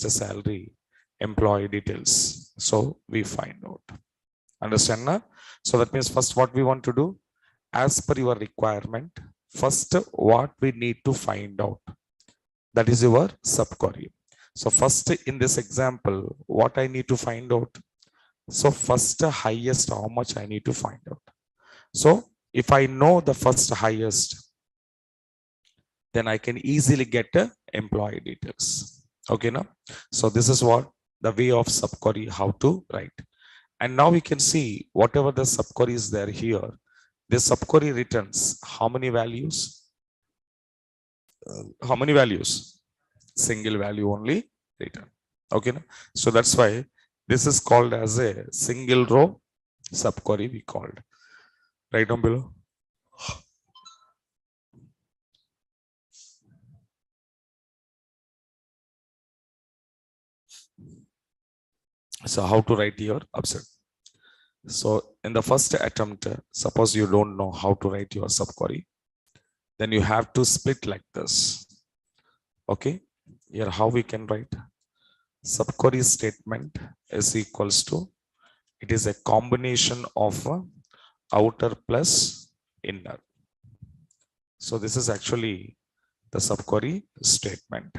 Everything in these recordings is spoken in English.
salary, employee details. So we find out. Understand now? So that means first what we want to do, as per your requirement, first what we need to find out, that is your subquery. So first in this example, what I need to find out. So first highest, how much I need to find out. So if I know the first highest, then I can easily get employee details. Okay, now. So this is what the way of subquery, how to write. And now we can see whatever the subquery is there here. This subquery returns how many values? How many values? Single value only return. Okay, now. So that's why this is called as a single row subquery, we called. Right down below. So how to write your upset? So in the first attempt, suppose you don't know how to write your subquery, then you have to split like this. Okay, here how we can write? Subquery statement is equals to, it is a combination of outer plus inner. So this is actually the subquery statement.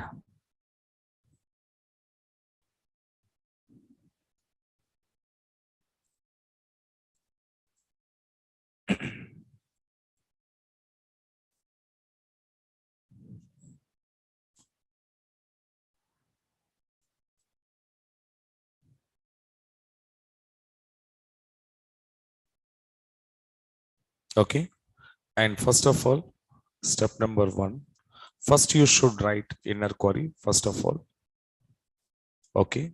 Okay, and first of all, step number 1, first you should write inner query first of all. Okay,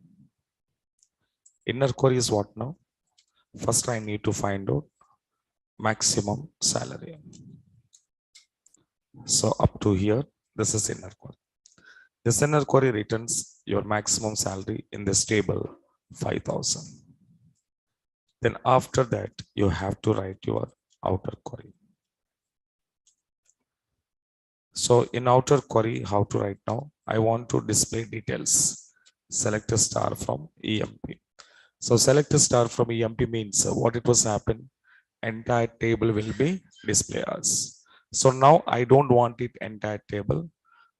inner query is what now? First I need to find out maximum salary. So up to here, this is inner query. This inner query returns your maximum salary in this table 5,000. Then after that, you have to write your outer query. So in outer query, how to write now? I want to display details. Select a star from EMP. So select a star from EMP means what it was happen, entire table will be displayed as. So now I don't want it entire table.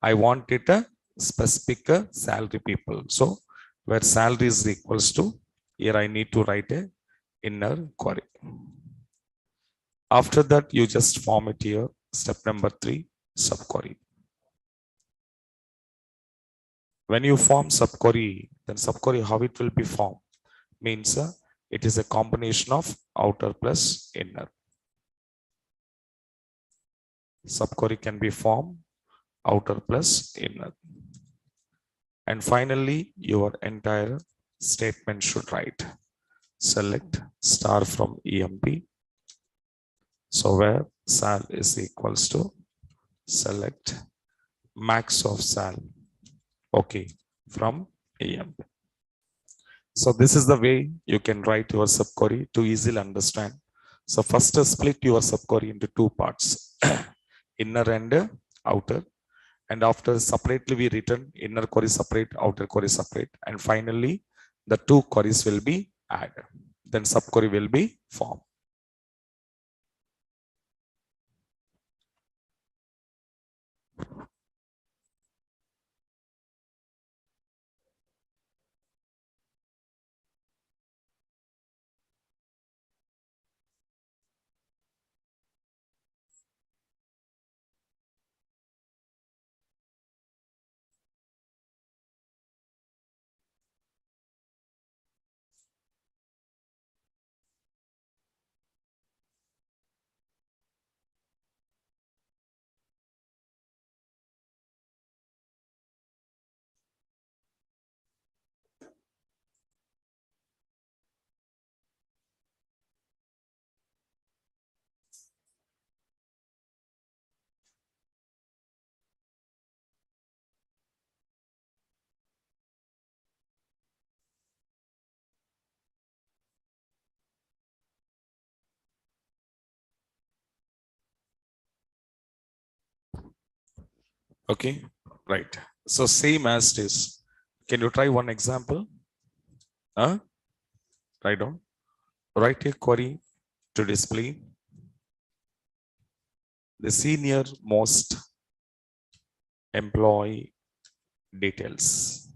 I want it a specific salary people. So where salary is equals to, here I need to write a inner query. After that, you just form it here. Step number 3, subquery. When you form subquery, then subquery, how it will be formed? Means it is a combination of outer plus inner. Subquery can be formed outer plus inner. And finally, your entire statement should write. Select star from EMP. So where sal is equals to, select max of sal. Okay, from EMP. So this is the way you can write your subquery to easily understand. So first split your subquery into 2 parts, inner and outer. And after separately we return inner query separate, outer query separate. And finally, the 2 queries will be added. Then subquery will be formed. Okay, right. So same as this. Can you try one example? Huh? Write down. Write a query to display the senior most employee details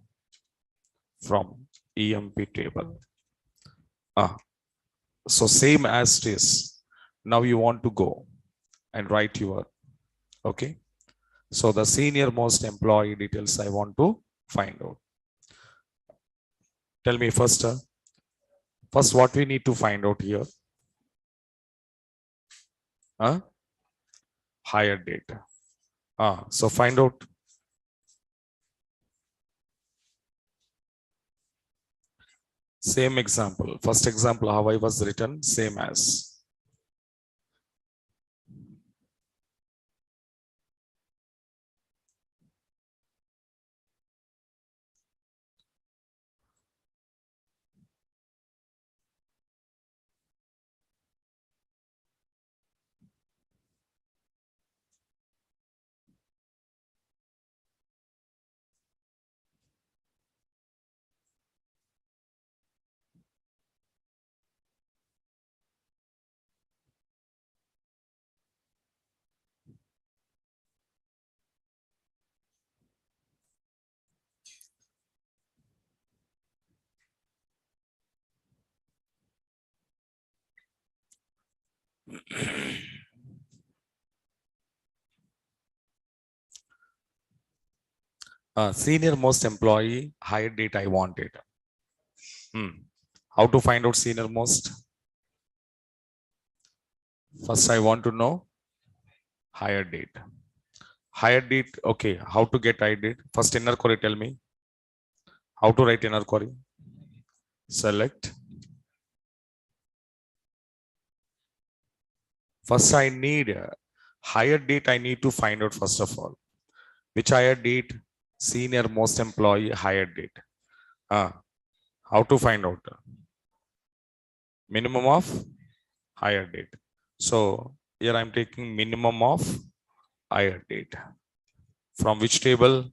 from EMP table. So same as this. Now you want to go and write your, okay. So the senior most employee details I want to find out. Tell me first, first what we need to find out here. Hire date. So find out. Same example. First example, how I was written, same as. Senior most employee hire date I wanted. How to find out senior most? First, I want to know hire date. Hire date, okay. How to get hire date? First, inner query, tell me. How to write inner query? Select. First, I need hire date. I need to find out first of all. Which hire date? Senior most employee hire date. How to find out? Minimum of hire date. So here I'm taking minimum of hire date. From which table?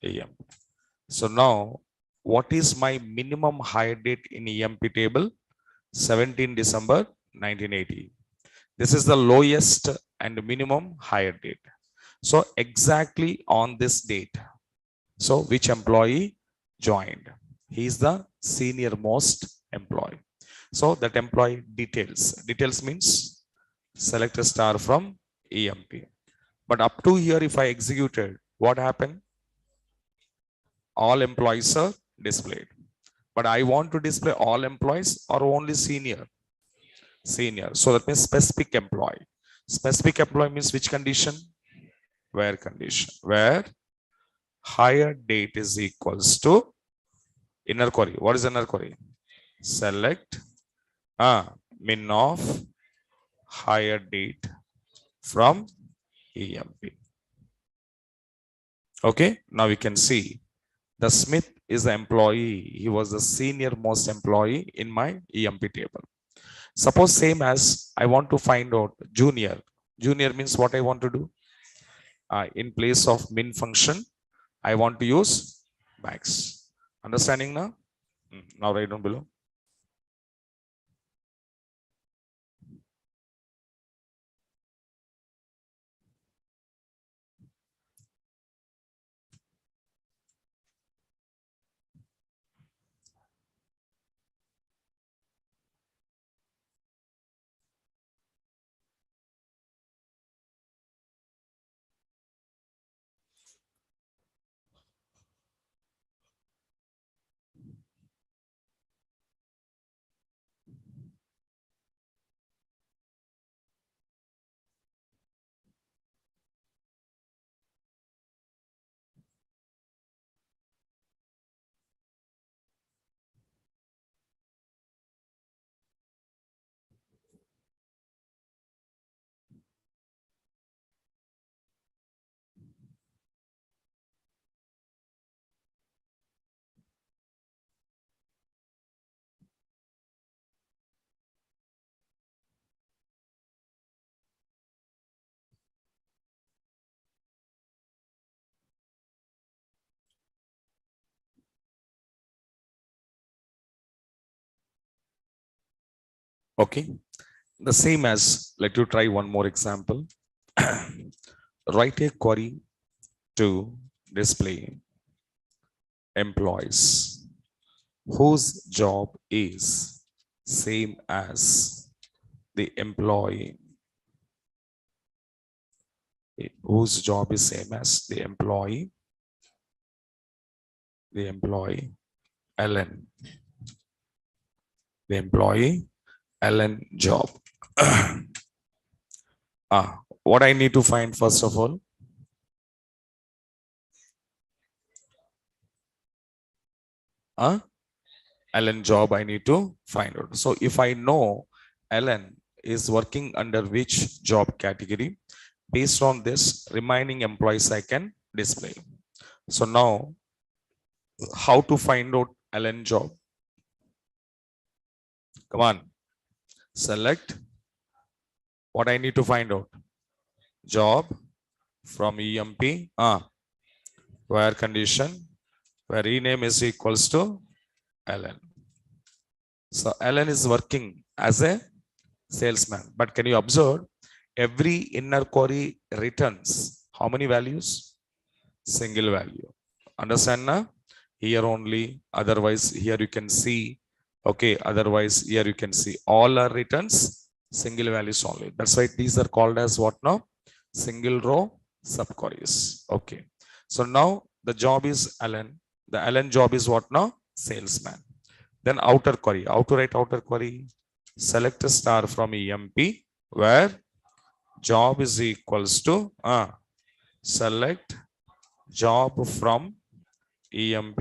AM. So now, what is my minimum hire date in EMP table? 17 December 1980. This is the lowest and minimum hire date. So exactly on this date. So which employee joined? He is the senior most employee. So that employee details. Details means select a star from EMP. But up to here, if I executed, what happened? All employees are displayed. But I want to display all employees or only senior? Senior. So that means specific employee. Specific employee means which condition? Where condition? Where hire date is equals to inner query. What is inner query? Select min of hire date from EMP. Okay. Now we can see the Smith is the employee. He was the senior most employee in my EMP table. Suppose same as I want to find out junior. Junior means what I want to do? In place of min function, I want to use max. Understanding now? Now write down below. Okay. The same as, let you try one more example. Write a query to display employees whose job is same as the employee whose job is same as the employee Ellen, the employee Ellen job. What I need to find first of all, Ellen job I need to find out. So if I know Ellen is working under which job category, based on this remaining employees I can display. So now how to find out Ellen job? Come on, select what I need to find out. Job from EMP, where condition, where ename is equals to Ellen. So Ellen is working as a salesman, but can you observe every inner query returns how many values? Single value. Understand now? Here only, otherwise here you can see, okay, otherwise here you can see all are returns single values only. That's why these are called as what now? Single row subqueries. Okay. So now the job is Ellen. The Ellen job is what now? Salesman. Then outer query. How to write outer query? Select a star from EMP where job is equals to select job from EMP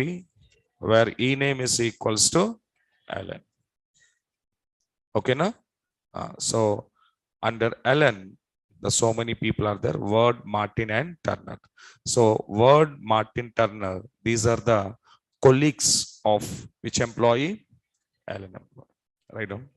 where ename is equals to Ellen. Okay, na? So under Ellen, the so many people are there: Word, Martin, and Turner. So Word, Martin, Turner, these are the colleagues of which employee? Ellen employee. Right on.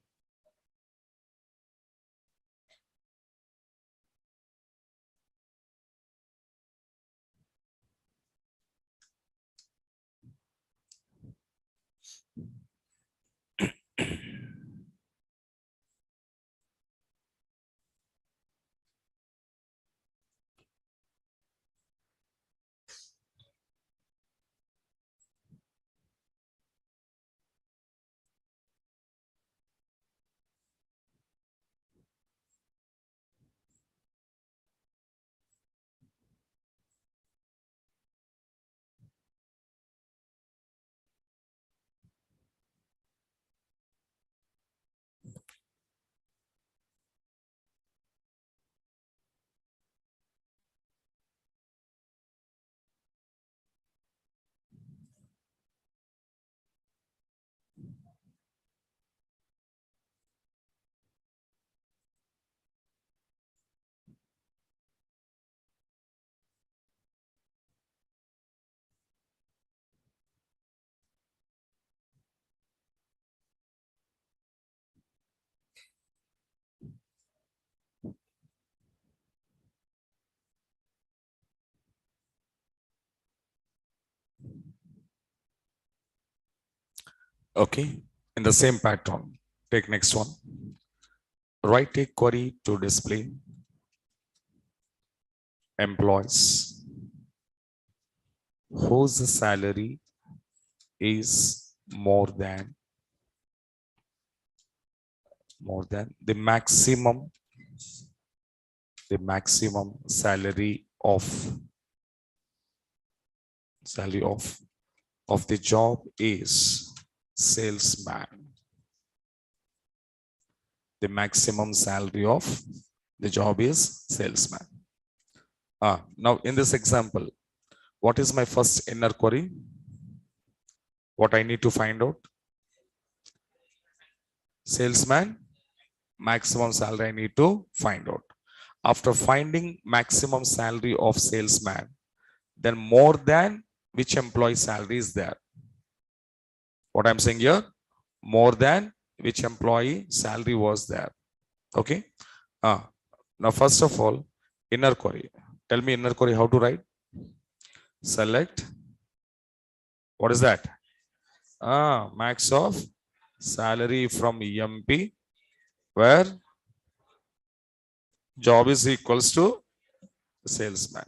Okay. In the same pattern, take next one. Write a query to display employees whose salary is more than the maximum salary of the job is salesman. The maximum salary of the job is salesman. Now in this example, what is my first inner query? What I need to find out? Salesman, maximum salary I need to find out. After finding maximum salary of salesman, then more than which employee salary is there? What I'm saying here, more than which employee salary was there. Okay. Now first of all, inner query. Tell me inner query how to write. Select. What is that? Max of salary from EMP where job is equals to salesman.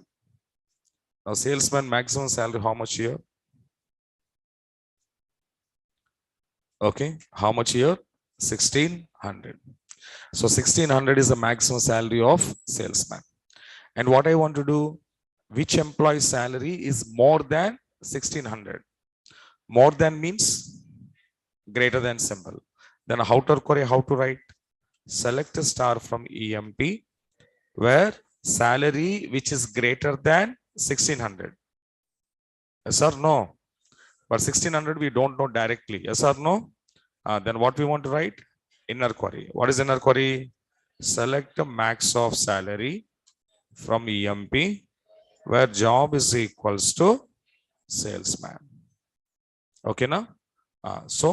Now salesman maximum salary how much here? Okay, how much here? 1600. So 1600 is the maximum salary of salesman. And what I want to do, which employee salary is more than 1600? More than means greater than symbol. Then outer query, how to write? Select a star from EMP where salary which is greater than 1600. Yes or no? But 1600 we don't know directly. Yes or no? Then what we want to write? Inner query. What is inner query? Select the max of salary from EMP where job is equals to salesman. Okay, now? So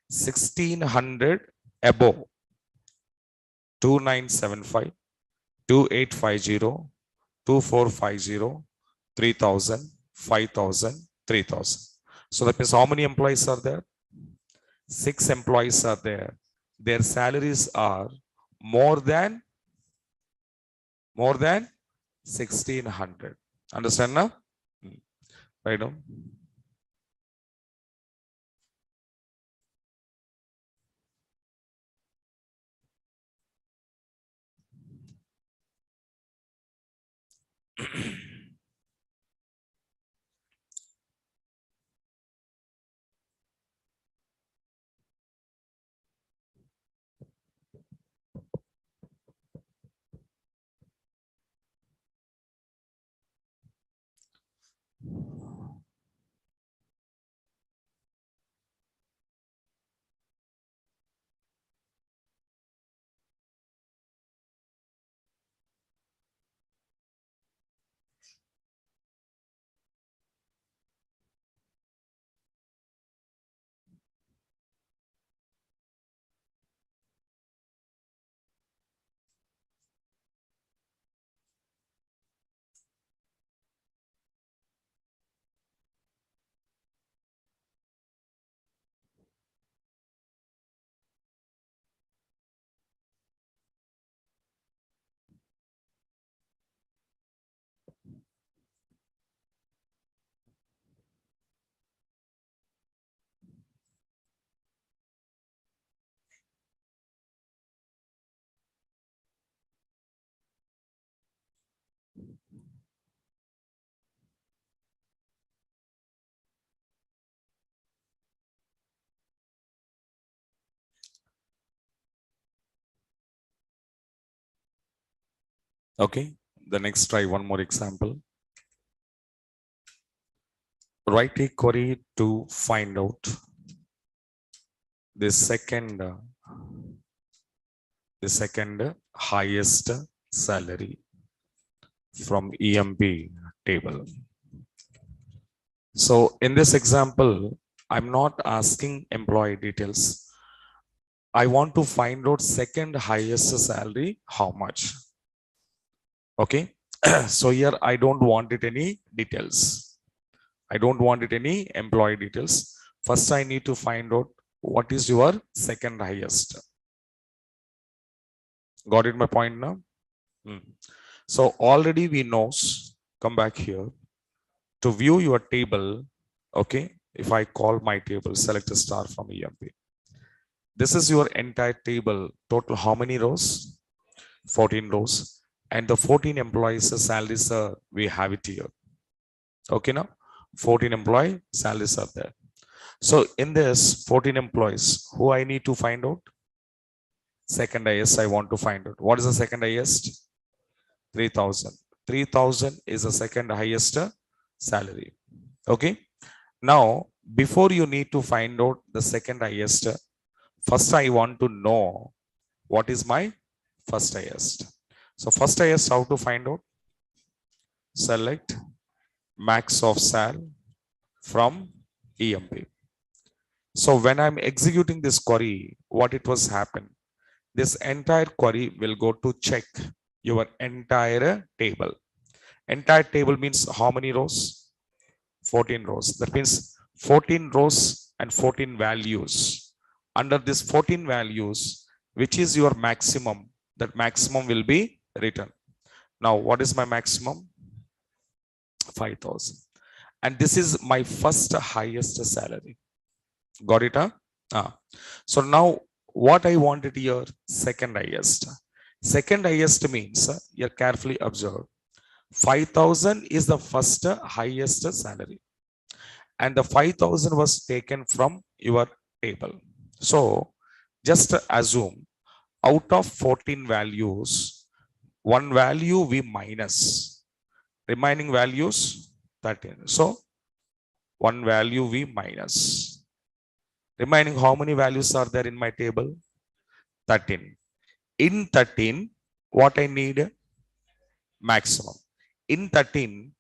1600 above 2975, 2850, 2450, 3000, 5000, 3000. So that means how many employees are there? 6 employees are there. Their salaries are more than 1600. Understand now? Right now? Okay. The next try one more example. Write a query to find out the second highest salary from EMP table. So in this example, I'm not asking employee details. I want to find out second highest salary, how much. Okay. So here I don't want it any details. I don't want it any employee details. First, I need to find out what is your second highest. Got it my point now? So already we know, come back here. To view your table, okay, if I call my table, select a star from EMP. This is your entire table. Total how many rows? 14 rows. And the 14 employees' salaries, we have it here. Okay, now 14 employee salaries are there. So in this 14 employees, who I need to find out? Second highest I want to find out. What is the second highest? 3000. 3000 is the second highest salary. Okay. Now, before you need to find out the second highest, first I want to know what is my first highest. So first highest, how to find out? Select max of sal from EMP. So when I'm executing this query, what it was happen? This entire query will go to check your entire table. Entire table means how many rows? 14 rows. That means 14 rows and 14 values. Under this 14 values, which is your maximum. That maximum will be written. Now, what is my maximum? 5,000. And this is my first highest salary. Got it? Huh? Ah. So now what I wanted here, second highest. Second highest means, you carefully observe, 5,000 is the first highest salary. And the 5,000 was taken from your table. So just assume out of 14 values, one value we minus, remaining values 13. So one value we minus. Remaining how many values are there in my table? 13. In 13, what I need? Maximum. In 13,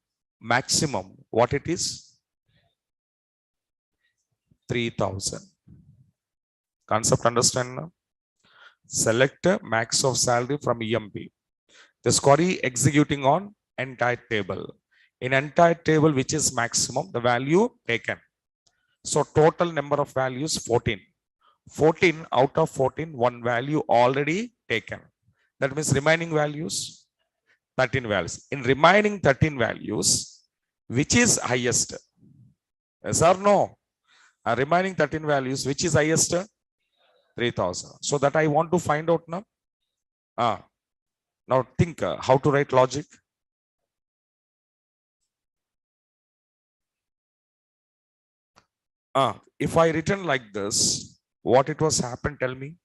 maximum, what it is? 3,000. Concept understand now? Select max of salary from EMP. This query executing on entire table. In entire table, which is maximum, the value taken. So total number of values 14. 14 out of 14, one value already taken. That means remaining values 13 values. In remaining 13 values, which is highest? Yes or no? Remaining 13 values, which is highest? 3,000. So that I want to find out now. Now think how to write logic. If I written like this, what it was happened, tell me.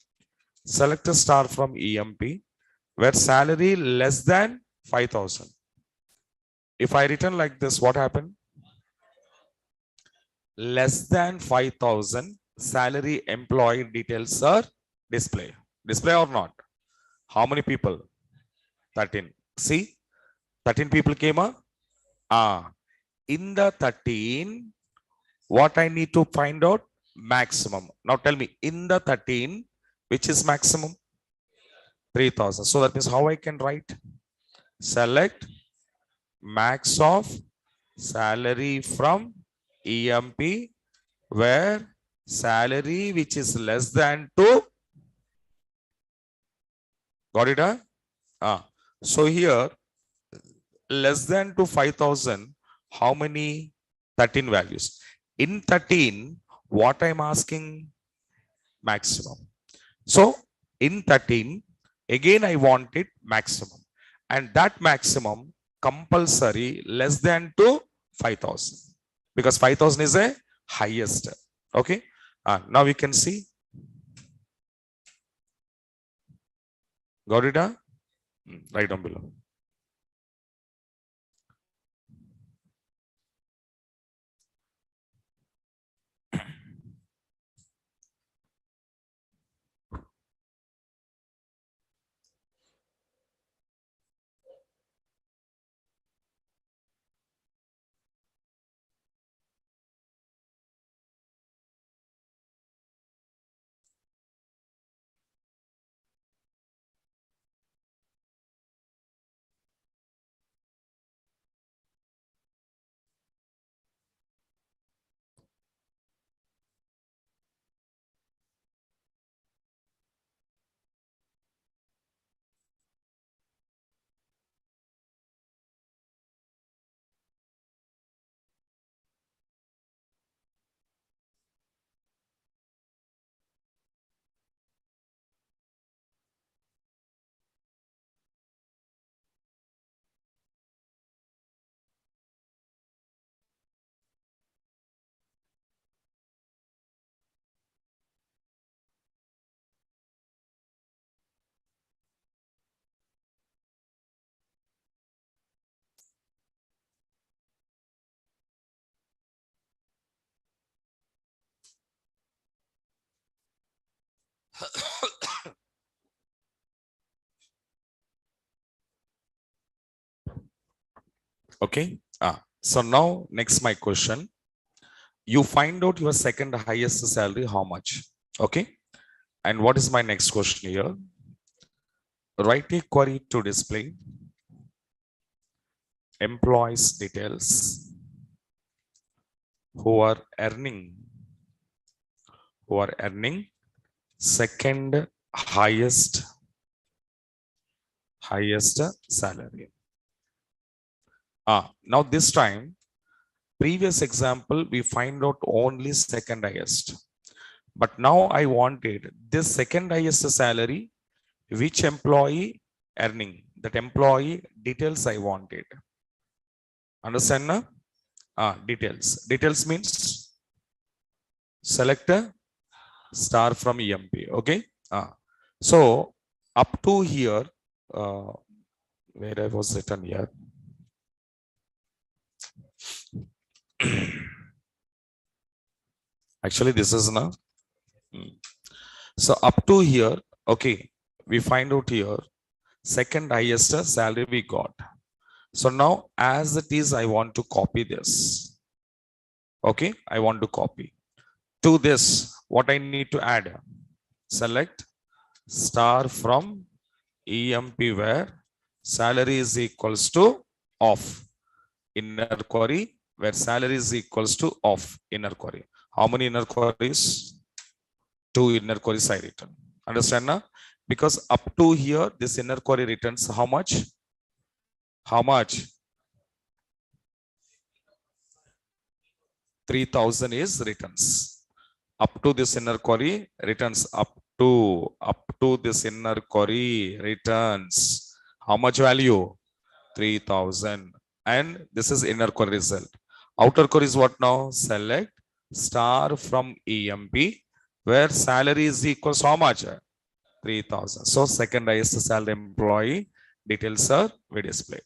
Select a star from EMP where salary less than 5,000. If I written like this, what happened? Less than 5,000 salary employee details are display. Display or not? How many people? 13. See, 13 people came up. In the 13, what I need to find out? Maximum. Now tell me, in the 13, which is maximum? 3,000. So that means how I can write? Select max of salary from EMP where salary which is less than 2. Got it? So here less than to 5,000, how many? 13 values. In 13, what I'm asking? Maximum. So in 13, again I want it maximum. And that maximum compulsory less than to 5,000. Because 5,000 is a highest. Okay. Now we can see. Got it? Right down below. Okay. So now next my question. You find out your second highest salary, how much? Okay. And what is my next question here? Write a query to display employees details who are earning second highest salary. Now this time, previous example, we find out only second highest. But now I wanted this second highest salary, which employee earning, that employee details I wanted. Understand now? Details. Details means select a star from EMP. Okay. So up to here, uh, where I was written here. Actually, this is now. So up to here, okay, we find out here second highest salary we got. So now as it is, I want to copy this. Okay, I want to copy. To this, what I need to add? Select star from EMP where salary is equals to off. Inner query where salary is equals to off. Inner query. How many inner queries? 2 inner queries I return. Understand now? Because up to here, this inner query returns how much? How much? 3000 is returns. Up to this inner query returns up to this inner query returns how much value? 3000. And this is inner query result. Outer query is what now? Select star from EMP where salary is equals to how much? 3000. So second highest salary employee details are we displayed.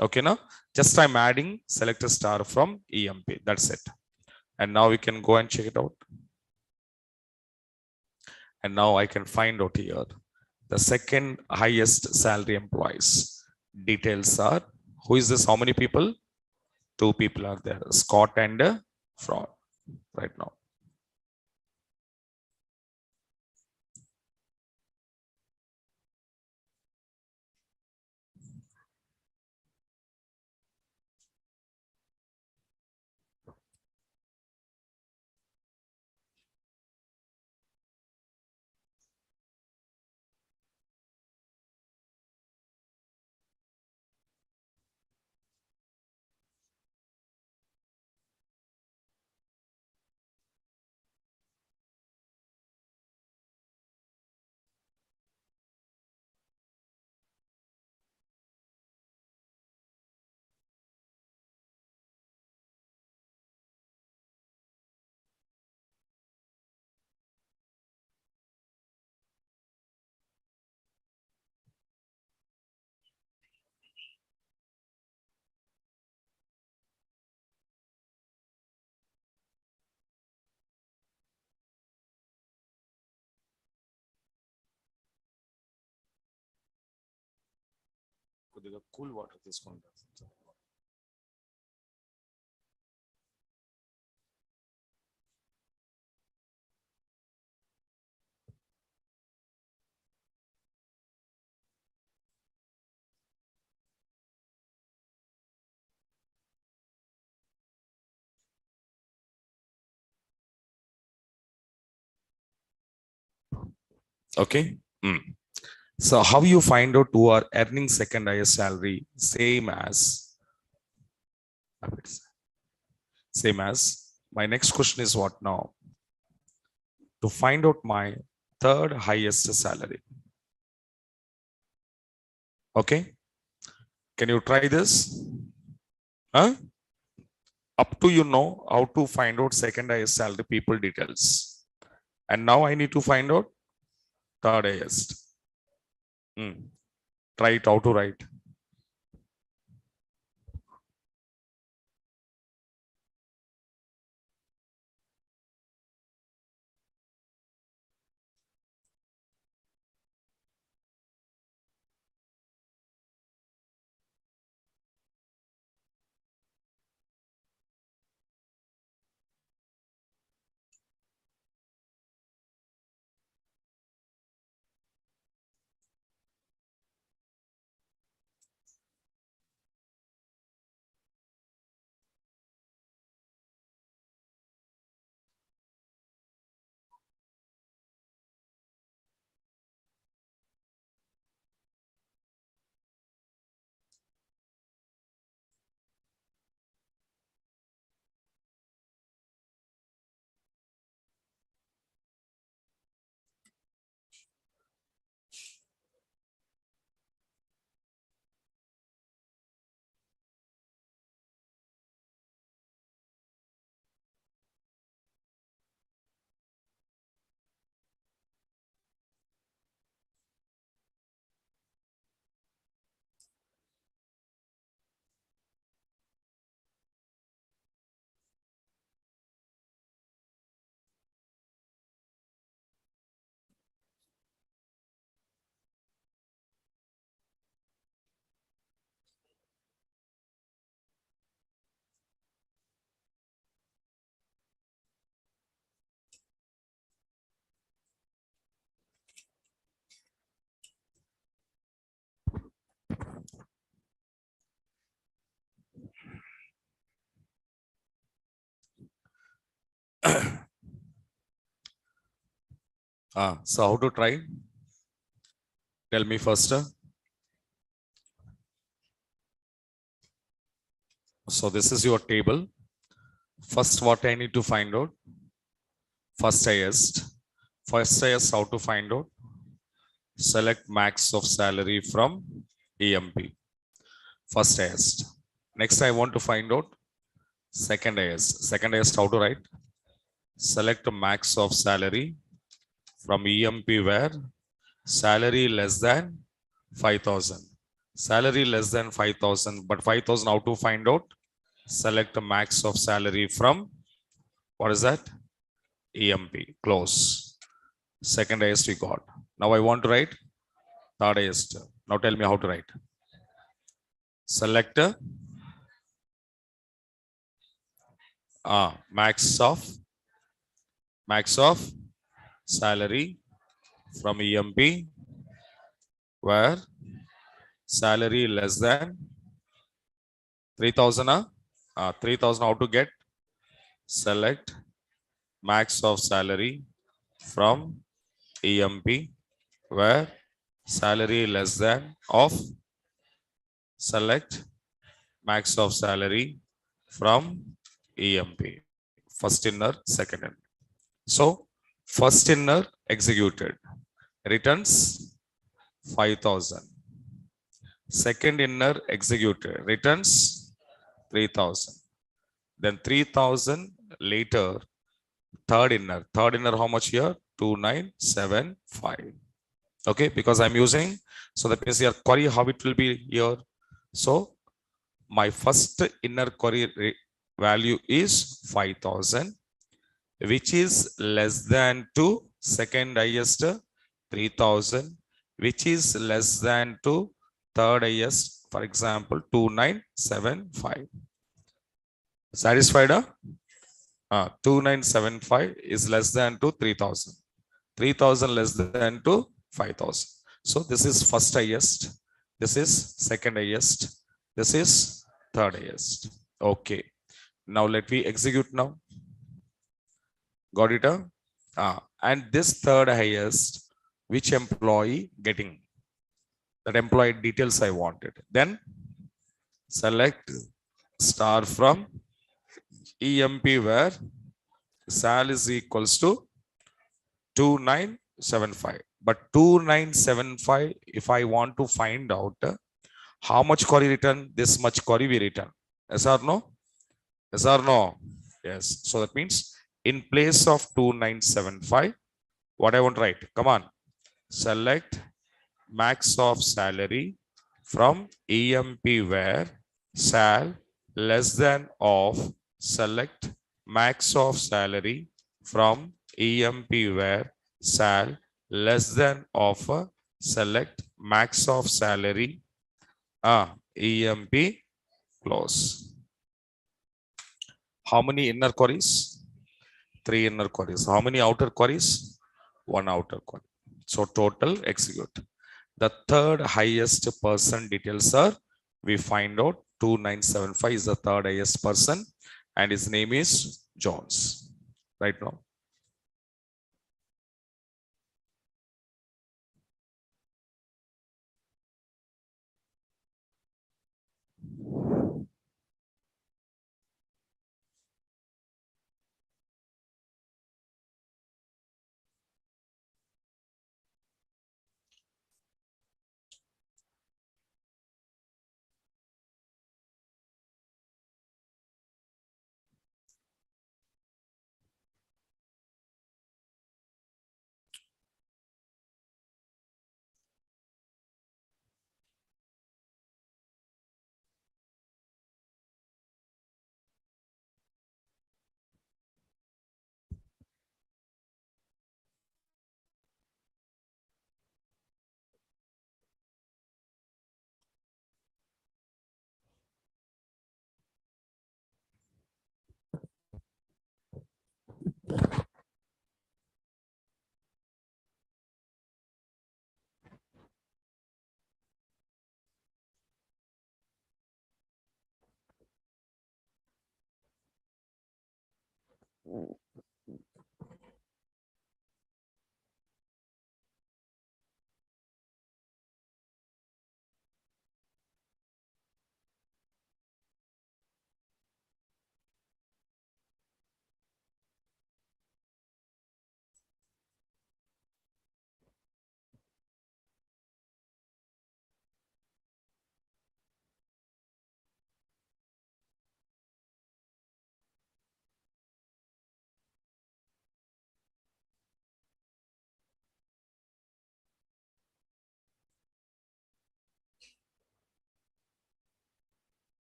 Okay, now just I'm adding select a star from EMP. That's it. And now we can go and check it out. And now I can find out here the second highest salary employees. Details are who is this? How many people? 2 people are there, Scott and Fraud right now. Cool water తీసుకుంటా. Okay. So how you find out who are earning second highest salary? Same as my next question is what now? To find out my third highest salary. Okay. Can you try this? Huh? Up to you know how to find out second highest salary people details. And now I need to find out third highest. Try it how to write. So how to try? Tell me first. So this is your table. First, what I need to find out? First highest. First highest, how to find out? Select max of salary from EMP. First highest. Next, I want to find out second highest. Second highest, how to write? Select max of salary from EMP where salary less than 5,000. Salary less than 5,000, but 5,000 how to find out? Select the max of salary from, what is that? EMP, close. Second highest we got. Now I want to write third highest. Now tell me how to write. Select max of salary from EMP where salary less than 3,000. 3,000 how to get? Select max of salary from EMP where salary less than of, select max of salary from EMP. First inner, second inner. So first inner executed returns 5,000. Second inner executed returns 3,000. Then 3,000 later, third inner. Third inner how much here? 2,975. Okay, because I'm using, so that means your query, how it will be here. So my first inner query value is 5,000, which is less than to second highest 3,000, which is less than to third highest, for example, 2,975. Satisfied? 2,975 is less than to 3,000. 3,000 less than to 5,000. So this is first highest. This is second highest. This is third highest. Okay. Now let me execute now. Got it? And this third highest, which employee getting? That employee details I wanted. Then select star from EMP where sal is equals to 2,975. But 2,975, if I want to find out how much query return, this much query we return. Yes or no? Yes or no? Yes. So that means in place of 2,975, what I want to write? Come on. Select max of salary from EMP where sal less than of, select max of salary from EMP where sal less than of, select max of salary EMP, close. How many inner queries? 3 inner queries. How many outer queries? 1 outer query. So total execute. The third highest person details are, we find out 2,975 is the third highest person and his name is Jones. Right now.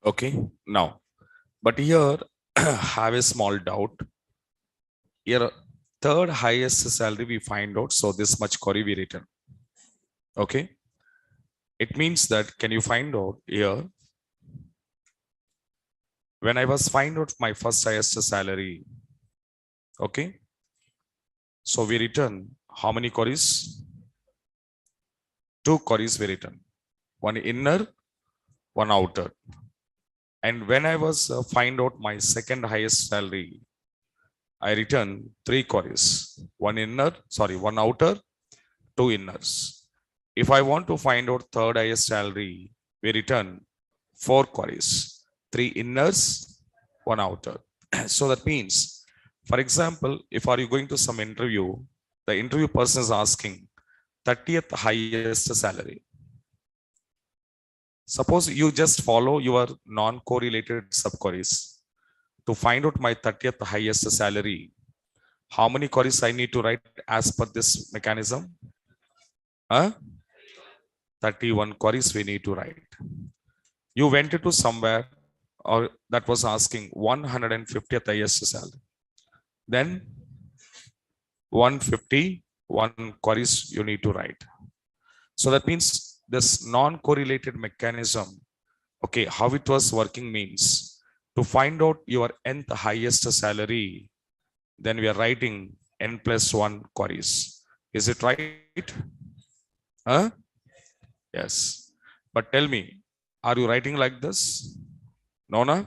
Okay, now, but here have a small doubt. Here, third highest salary we find out, so this much query we written. Okay, it means that can you find out here when I was find out my first highest salary. Okay, so we return how many queries? Two queries we return, one inner, one outer. And when I was find out my second highest salary, I return three queries, one inner, sorry, one outer, two inners. If I want to find out third highest salary, we return four queries, three inners, one outer. So that means, for example, if are you going to some interview, the interview person is asking 30th highest salary. Suppose you just follow your non-correlated subqueries to find out my 30th highest salary. How many queries I need to write as per this mechanism? 31 queries we need to write. You went to somewhere or that was asking 150th highest salary. Then 151 queries you need to write. So that means this non-correlated mechanism, okay, how it was working means to find out your nth highest salary, then we are writing n plus 1 queries. Is it right? Huh? Yes. But tell me, are you writing like this? No, no.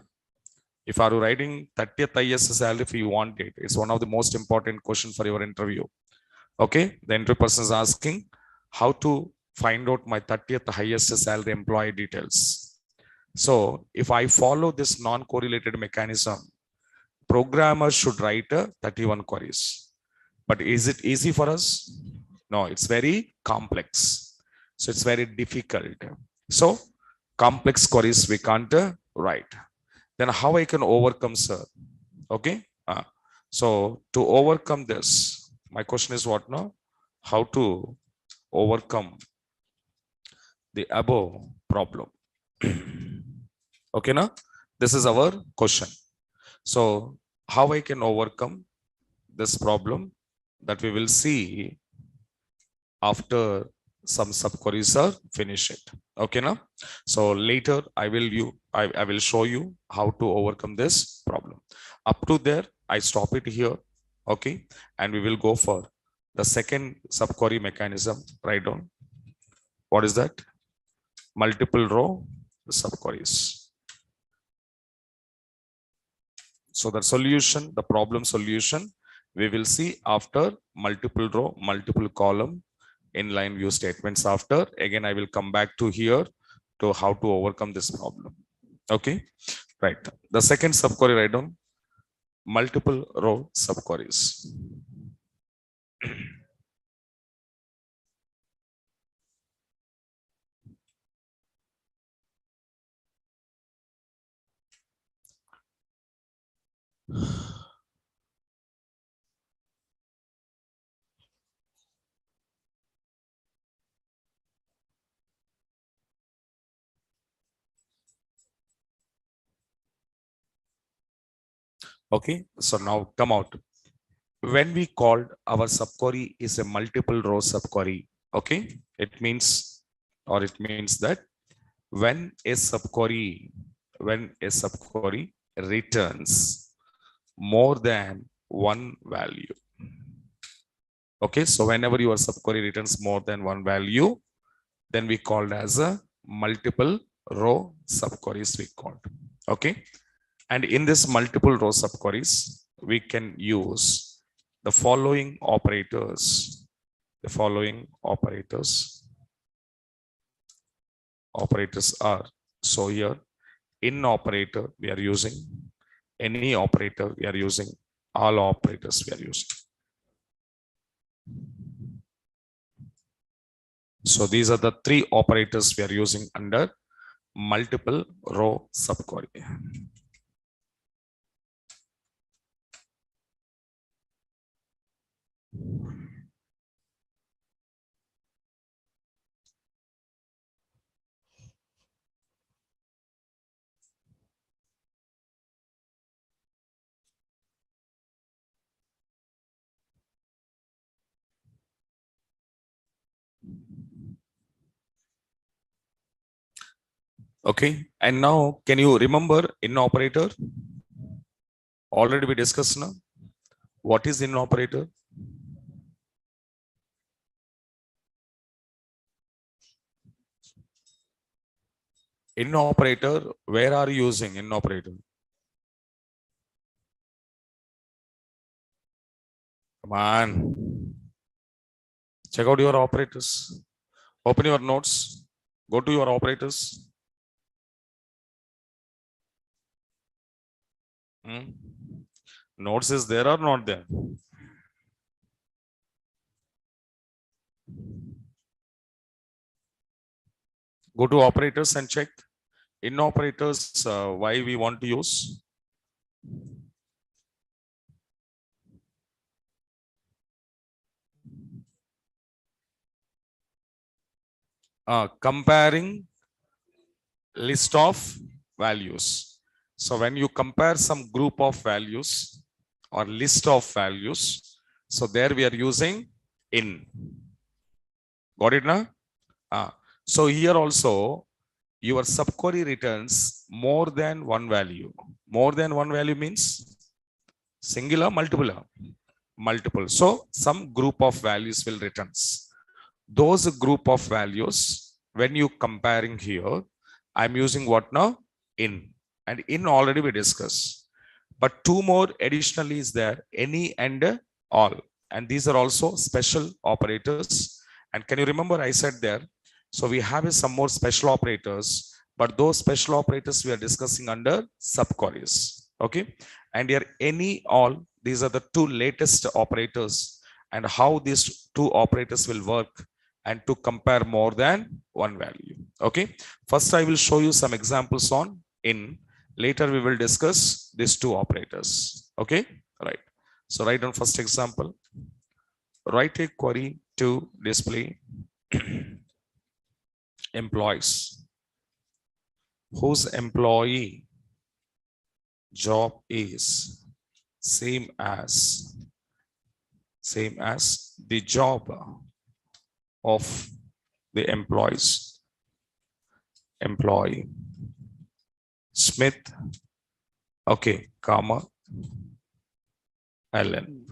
If are you writing 30th highest salary if you want it, it's one of the most important question for your interview. Okay. The interview person is asking how to find out my 30th highest salary employee details. So if I follow this non-correlated mechanism, programmer should write 31 queries. But is it easy for us? No, it's very complex. So it's very difficult. So complex queries we can't write. Then how I can overcome, sir? Okay. So to overcome this, my question is what now? How to overcome the above problem? Okay, now this is our question. So how I can overcome this problem that we will see after some subqueries are finished. Okay, now so later I will show you how to overcome this problem. Up to there I stop it here. Okay, and we will go for the second subquery mechanism. Write down what is that? Multiple row subqueries. So the solution, the problem solution, we will see after multiple row, multiple column inline view statements. After again, I will come back to here to how to overcome this problem. Okay, right. The second subquery, write down multiple row subqueries. Okay, so now come out. When we called our subquery is a multiple row subquery, okay, it means that when a subquery returns more than one value. Okay, so whenever your subquery returns more than one value, then we called as a multiple row subqueries we called. Okay, and in this multiple row subqueries, we can use the following operators. The following operators are, so here in operator we are using, any operator we are using, all operators we are using. So these are the three operators we are using under multiple row subquery. Okay. And now can you remember in operator? Already we discussed now. What is in operator? In operator, where are you using in operator? Come on. Check out your operators. Open your notes. Go to your operators. Hmm? Notes is there or not there? Go to operators and check. In operators, why we want to use? Comparing list of values. So when you compare some group of values or list of values, so there we are using in. Got it now? So here also your subquery returns more than one value. More than one value means singular, multiple, multiple. So some group of values will returns. Those group of values, when you comparing here, I'm using what now? In. And in already we discussed. But two more additionally is there, any and all. And these are also special operators. And can you remember I said there, so we have some more special operators, but those special operators we are discussing under subqueries. Okay. And here any, all, these are the two latest operators and how these two operators will work and to compare more than one value. Okay. First, I will show you some examples on in. Later, we will discuss these two operators. Okay. Right. So write down first example. Write a query to display employees whose employee job is same as the job of the employee Smith, okay, comma, Allen.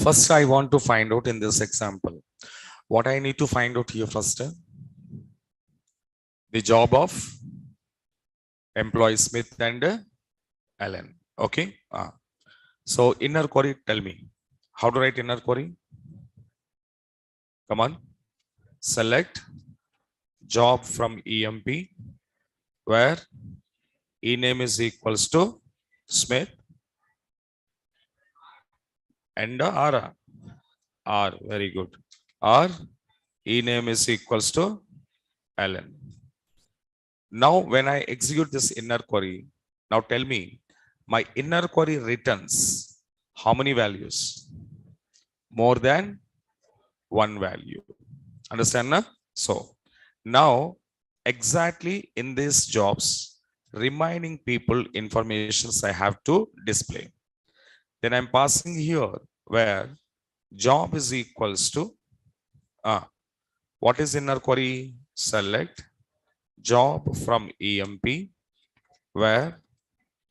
First, I want to find out in this example. What I need to find out here first, the job of employee Smith and Allen. Okay. So inner query, tell me how to write inner query. Come on. Select job from EMP where E name is equals to Smith and R. R, very good. R, E name is equals to Allen. Now, when I execute this inner query, now tell me, my inner query returns how many values? More than one value. Understand? Na? So, now, exactly in these jobs, remaining people informations I have to display. Then I'm passing here where job is equals to, what is inner query? Select job from EMP where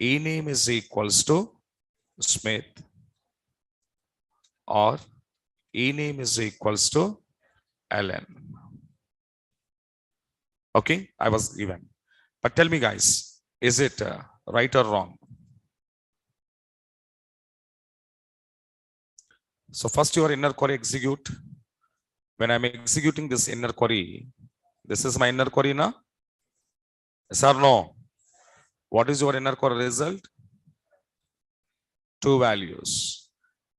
E name is equals to Smith or E name is equals to Allen. Okay, I was given. But tell me guys, is it right or wrong? So first your inner query execute. When I'm executing this inner query, this is my inner query now. Yes or no? What is your inner query result? Two values.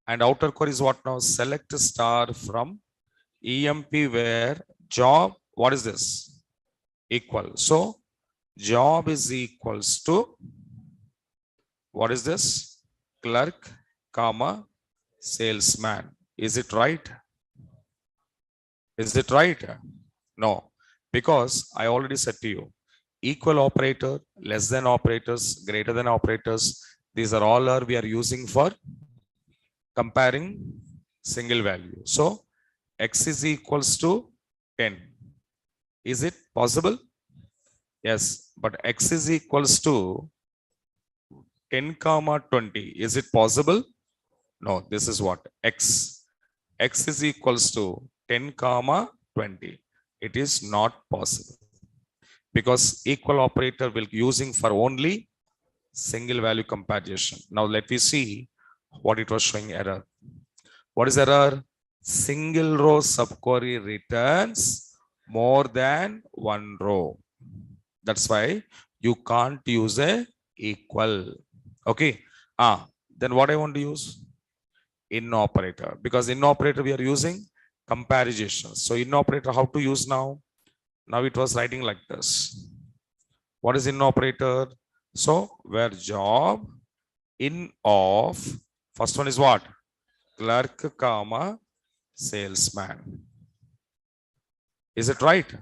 And outer core is what now? Select star from EMP where job, what is this? Equal. So job is equals to, what is this? Clerk, comma, salesman. Is it right? Is it right? No, because I already said to you, equal operator, less than operators, greater than operators. These are all we are using for comparing single value. So x is equals to 10. Is it possible? Yes, but x is equals to 10 comma 20. Is it possible? No, this is what? X. X is equals to 10 comma 20. It is not possible because equal operator will using for only single value comparison. Now let me see what it was showing error. What is error? Single row subquery returns more than one row. That's why you can't use a equal. Okay. Then what I want to use? In operator, because in operator we are using comparison. So in operator, how to use now? Now it was writing like this. What is in operator? So where job in of, first one is what? Clerk, comma, salesman. Is it right?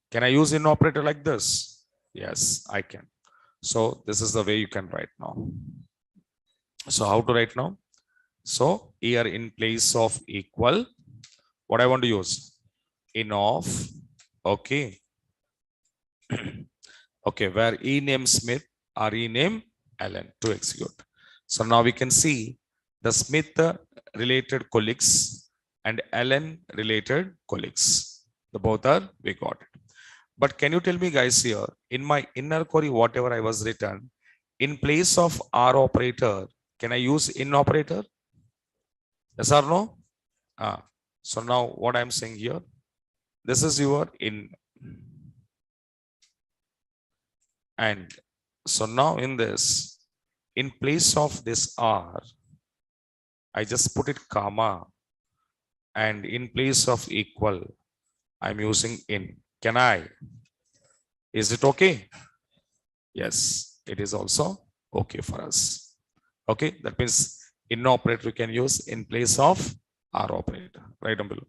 Can I use in operator like this? Yes, I can. So this is the way you can write now. So how to write now? So here in place of equal, what I want to use? In of, okay. Okay, where E name Smith or E name Allen to execute. So now we can see the Smith related colleagues and Allen related colleagues. The both are, we got it. But can you tell me guys here, in my inner query, whatever I was written, in place of R operator, can I use in operator? Yes or no? So now what I'm saying here, this is your in. And so now in this, in place of this R, I just put it comma, and in place of equal, I'm using in. Can I? Is it okay? Yes, it is also okay for us. Okay, that means in operator we can use in place of R operator. Right down below.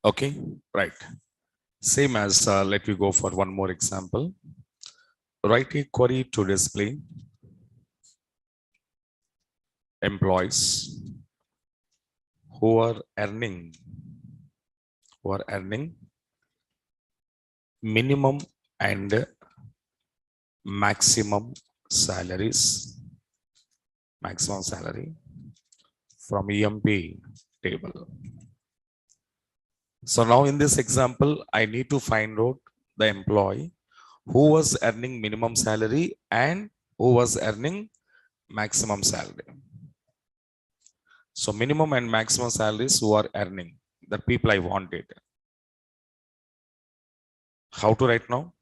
Okay, right. Same as, let me go for one more example. Write a query to display employees who are earning, who are earning minimum and maximum salaries, maximum salary from EMP table. So now in this example, I need to find out the employee who was earning minimum salary and who was earning maximum salary. So minimum and maximum salaries who are earning, the people I wanted. How to write now?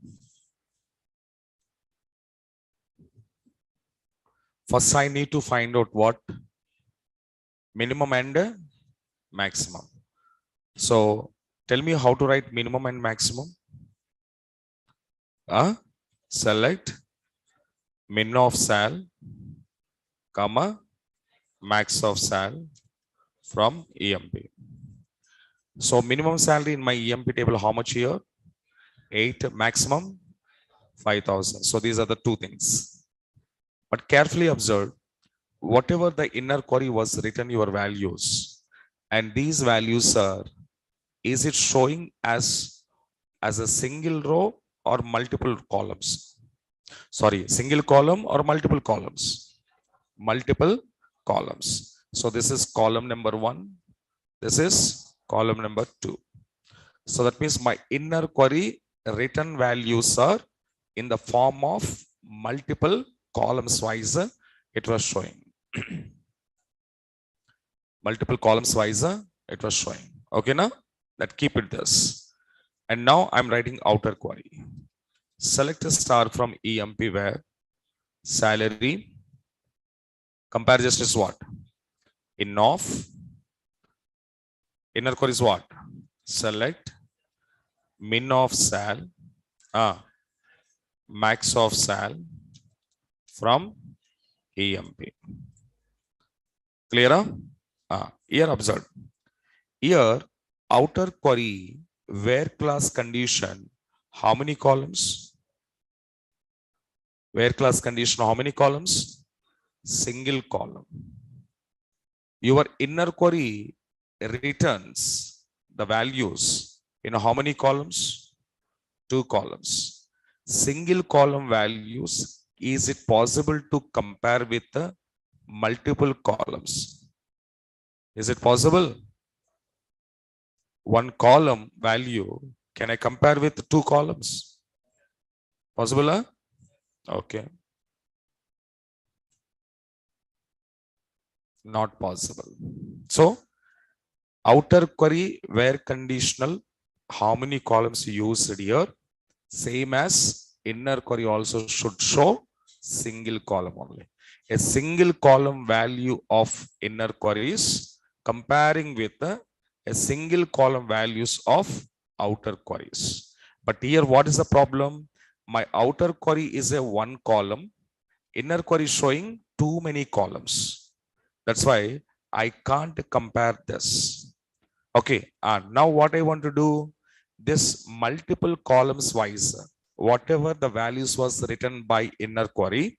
First, I need to find out what minimum and maximum. So tell me how to write minimum and maximum. Select min of sal, comma, max of sal from EMP. So minimum salary in my EMP table, how much here? 8, maximum 5,000. So these are the two things. But carefully observe, whatever the inner query was written your values, and these values are, is it showing as a single row or multiple columns? Sorry, single column or multiple columns? Multiple columns. So this is column number 1. This is column number 2. So that means my inner query written values are in the form of multiple columns wise. It was showing. Multiple columns wise. It was showing. Okay, now that keep it this. And now I'm writing outer query. Select a star from EMP where salary compare just is what? In of inner query is what? Select min of sal, max of sal from EMP. Clear? Here observe. Here outer query where class condition, how many columns? Where class condition, how many columns? Single column. Your inner query returns the values in how many columns? 2 columns. Single column values, is it possible to compare with the multiple columns? Is it possible? One column value, can I compare with 2 columns? Possible? Huh? Okay. Not possible. So, outer query where conditional, how many columns used here? Same as inner query also should show single column only. A single column value of inner queries comparing with a single column values of outer queries. But here what is the problem? My outer query is a 1 column, inner query showing too many columns. That's why I can't compare this. Okay, now what I want to do, this multiple columns wise, whatever the values was written by inner query,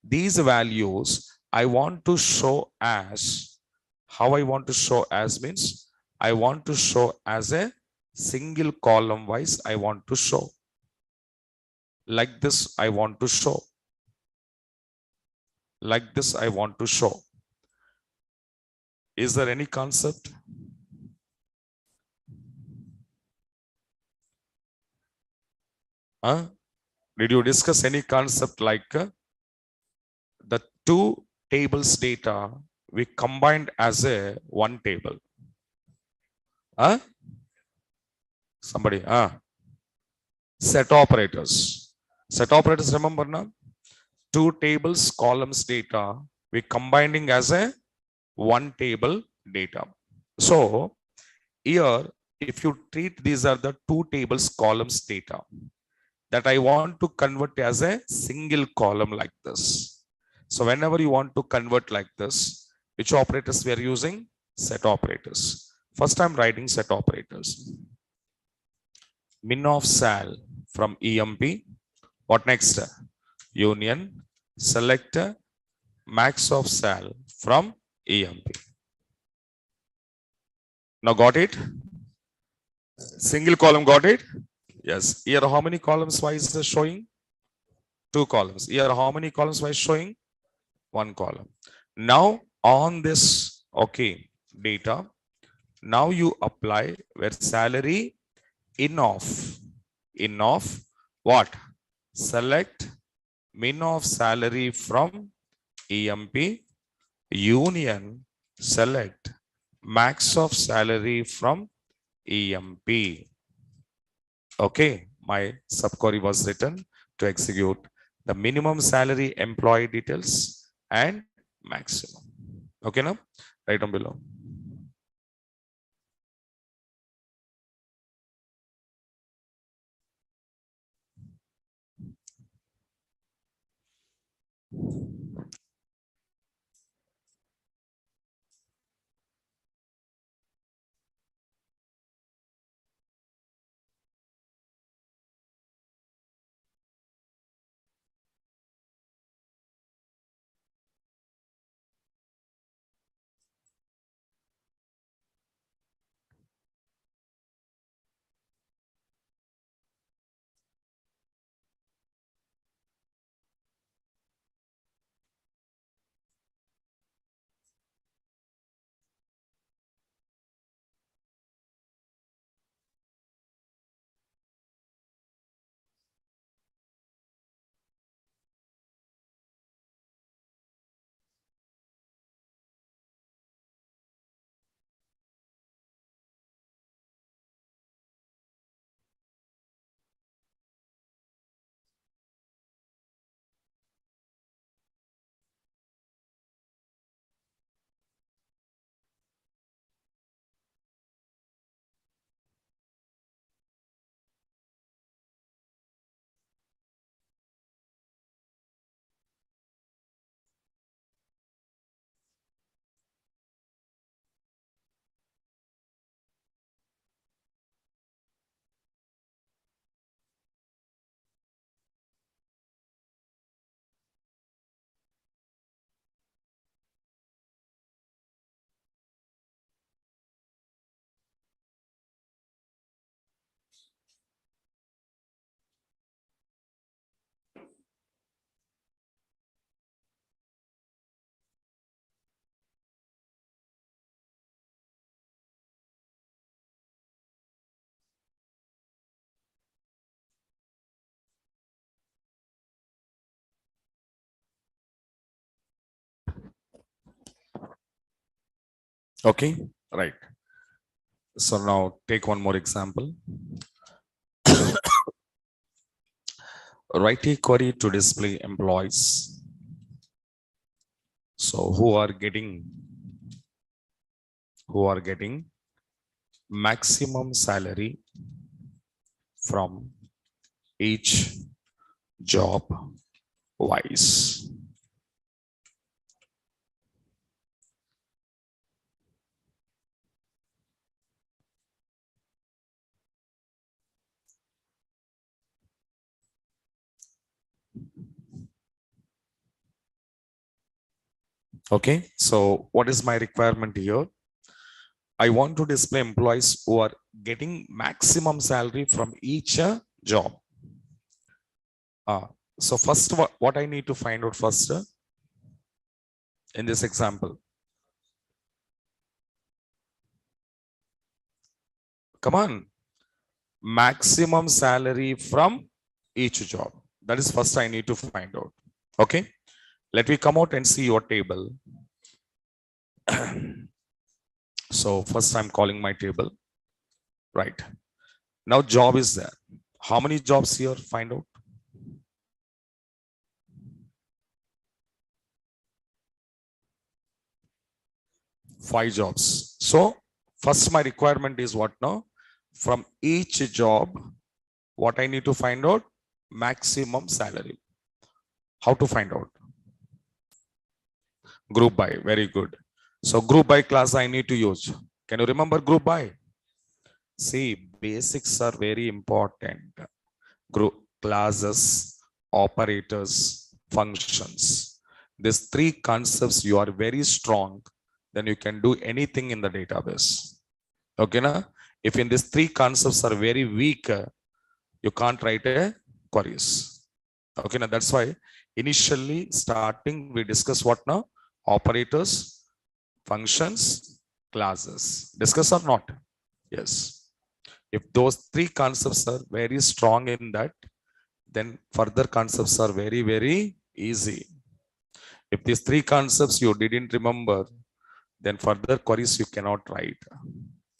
these values I want to show as, how I want to show as means, I want to show as a single column wise, I want to show. Like this, I want to show. Like this, I want to show. Is there any concept? Did you discuss any concept like the 2 tables data we combined as a 1 table? Somebody? Set operators. Set operators, remember now? 2 tables, columns data, we combining as a 1 table data. So here, if you treat these are the 2 tables, columns data that I want to convert as a single column like this. So whenever you want to convert like this, which operators we are using? Set operators. First, I'm writing set operators. Min of sal from EMP. What next? Union. Select max of sal from EMP. Now got it? Single column, got it? Yes. Here how many columns wise is showing? 2 columns. Here how many columns wise showing? 1 column. Now on this, okay, data, now you apply where salary in of what? Select min of salary from EMP, union, select max of salary from EMP. Okay, my subquery was written to execute the minimum salary employee details and maximum. Okay, now write down below. Okay, right. So now take one more example. Write a query to display employees. So who are getting maximum salary from each job wise. Okay, so what is my requirement here? I want to display employees who are getting maximum salary from each job. So first, what I need to find out first in this example. Come on. Maximum salary from each job. That is first I need to find out. Okay. Let me come out and see your table. So first I'm calling my table. Right. Now job is there. How many jobs here? Find out. 5 jobs. So first my requirement is what now? From each job, what I need to find out? Maximum salary. How to find out? Group by. Very good. So group by class I need to use. Can you remember group by? See, basics are very important. Group classes, operators, functions. These three concepts you are very strong, then you can do anything in the database. Okay, na? If in these three concepts are very weak, you can't write a queries. Okay, now that's why initially starting we discuss what now? Operators, functions, classes. Discuss or not? Yes. If those three concepts are very strong in that, then further concepts are very, very easy. If these three concepts you didn't remember, then further queries you cannot write.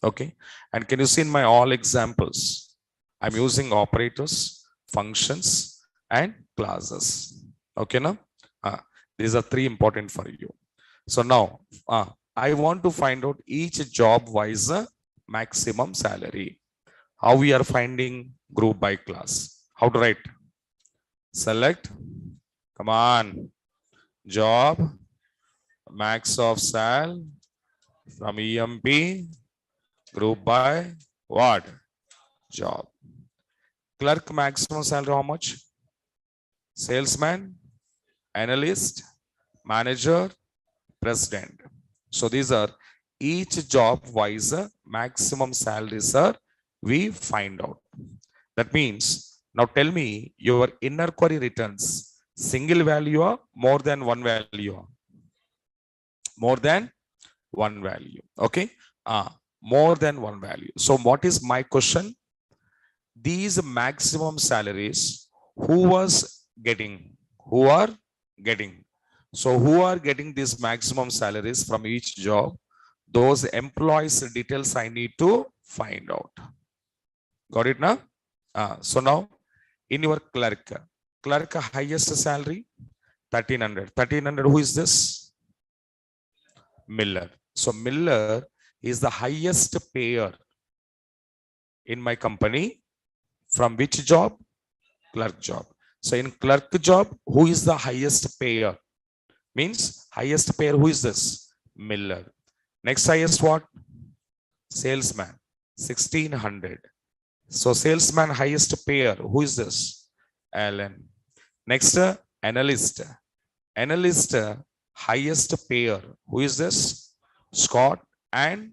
Okay. And can you see in my all examples? I'm using operators, functions, and classes. Okay, now these are three important for you. So now I want to find out each job wise maximum salary. How we are finding group by class? How to write? Select. Come on. Job max of sal from EMP group by what? Job. Clerk maximum salary how much? Salesman, analyst, manager, president. So these are each job wise maximum salaries are we find out. That means now tell me your inner query returns single value or more than one value? More than one value. Okay. More than one value. So what is my question? These maximum salaries, who was getting? Who are getting? So who are getting these maximum salaries from each job? Those employees details I need to find out. Got it now? So now in your clerk highest salary 1300. 1300, who is this? Miller. So Miller is the highest payer in my company. From which job? Clerk job. So in clerk job, who is the highest payer? Means highest payer, who is this? Miller. Next highest what? Salesman, 1600. So salesman highest payer, who is this? Allen. Next analyst. Analyst highest payer, who is this? Scott and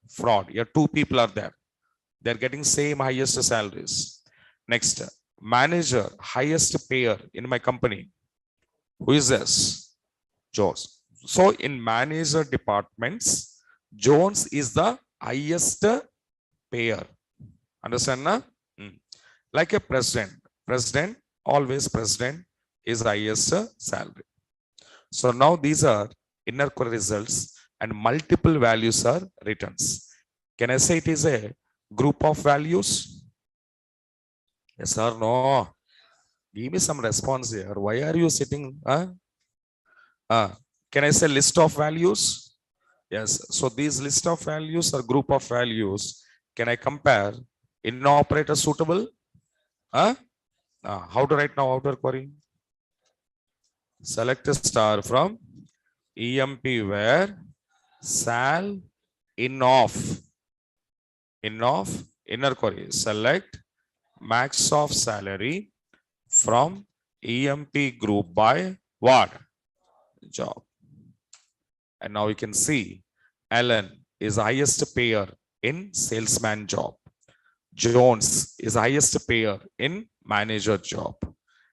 Fraud. Here two people are there. They're getting same highest salaries. Next, manager, highest payer in my company. Who is this? Jones. So in manager departments, Jones is the highest payer. Understand na? Like a president. President, always president is highest salary. So now these are inner core results and multiple values are returns. Can I say it is a group of values? Yes or no? Give me some response here. Why are you sitting? Can I say list of values? Yes. So these list of values are group of values. Can I compare? In operator suitable? How to write now outer query? Select a star from EMP where sal in of inner query. Select max of salary from EMP group by what? Job. And now we can see Allen is highest payer in salesman job. Jones is highest payer in manager job.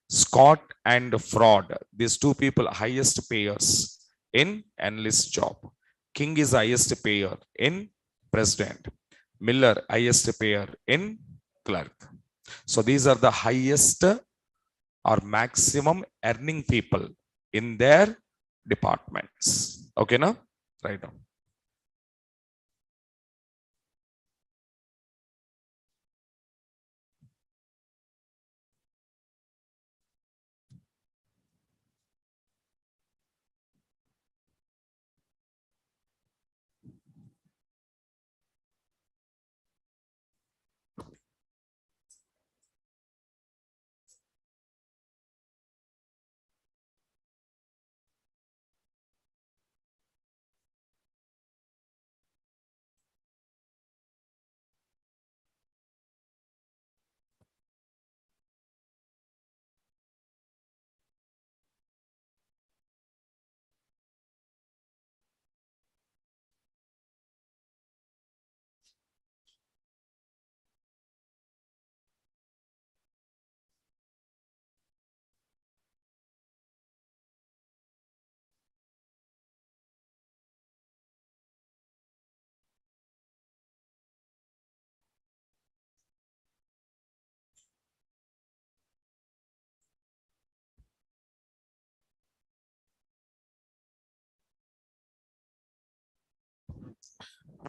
Scott and Fraud, these two people highest payers in analyst job. King is highest payer in president. Miller highest payer in clerk. So these are the highest or maximum earning people in their departments. Okay, now right now.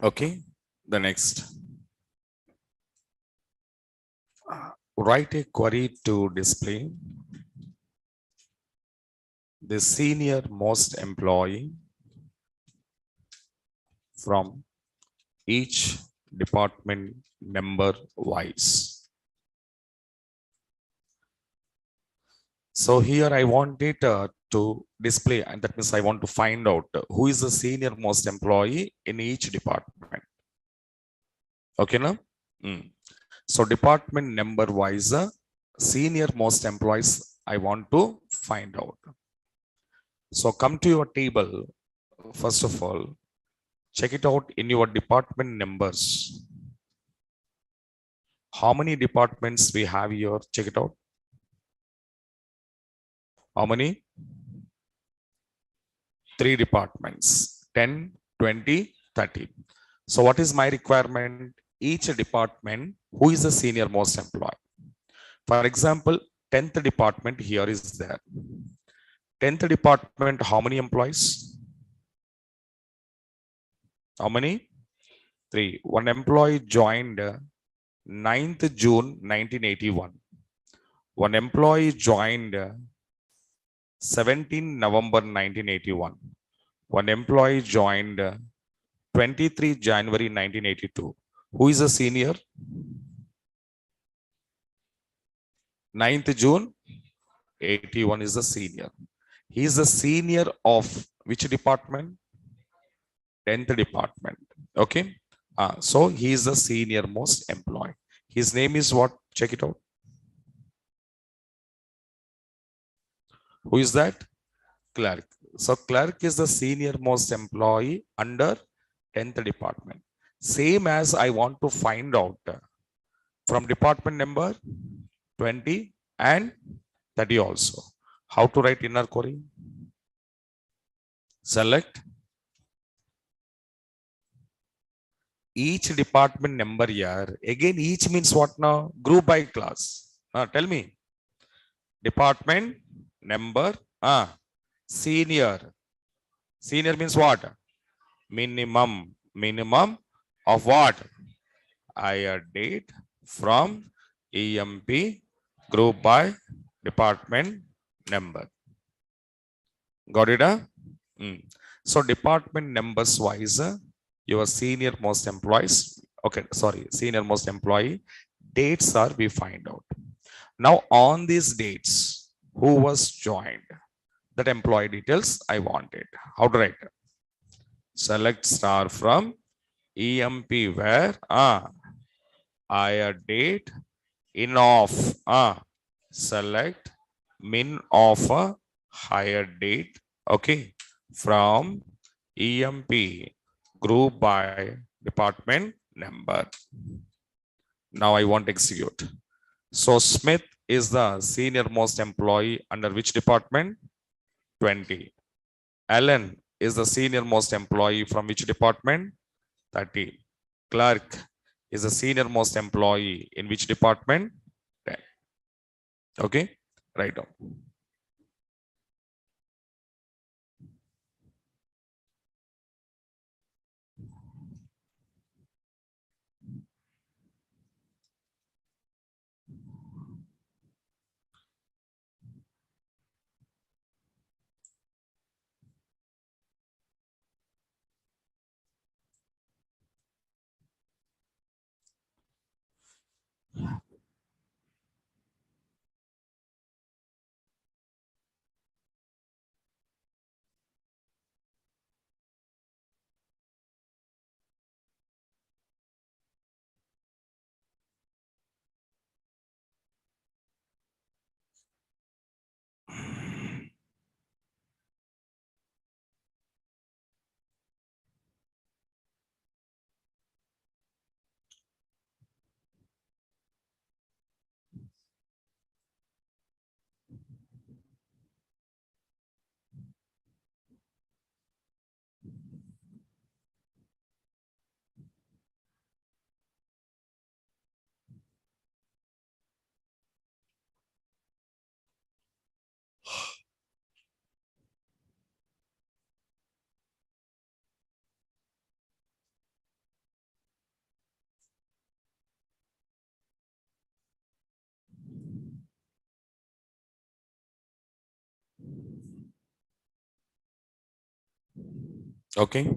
Okay. The next, write a query to display the senior most employee from each department member wise. So here I want data to display, and that means I want to find out who is the senior most employee in each department. Okay, now? Mm. So department number wise, senior most employees I want to find out. So come to your table. First of all, check it out in your department numbers. How many departments we have here? Check it out. How many? 3 departments, 10, 20, 30. So what is my requirement? Each department, who is the senior most employee? For example, 10th department here is there. 10th department, how many employees? How many? 3. One employee joined 9th June 1981. One employee joined 17 November 1981. One employee joined 23 January 1982. Who is a senior? 9th June 81 is the senior. He is the senior of which department? 10th department. Okay. So he is the senior most employee. His name is what? Check it out. Who is that? Clerk. So clerk is the senior most employee under 10th department. Same as I want to find out from department number 20 and 30 also. How to write inner query? Select each department number here. Again, each means what now? Group by class. Tell me. Department number. Senior. Senior means what? Minimum. Minimum of what? Higher date from EMP group by department number. Got it? So department numbers wise, your senior most employees. Okay, sorry, senior most employee dates are we find out. Now on these dates, who was joined? That employee details I wanted. How to write? Select star from EMP where higher date in of select min of a higher date. Okay, from EMP group by department number. Now I want to execute. So Smith is the senior most employee under which department? 20. Allen is the senior most employee from which department? 30. Clerk is the senior most employee in which department? 10. Okay, write down. Okay.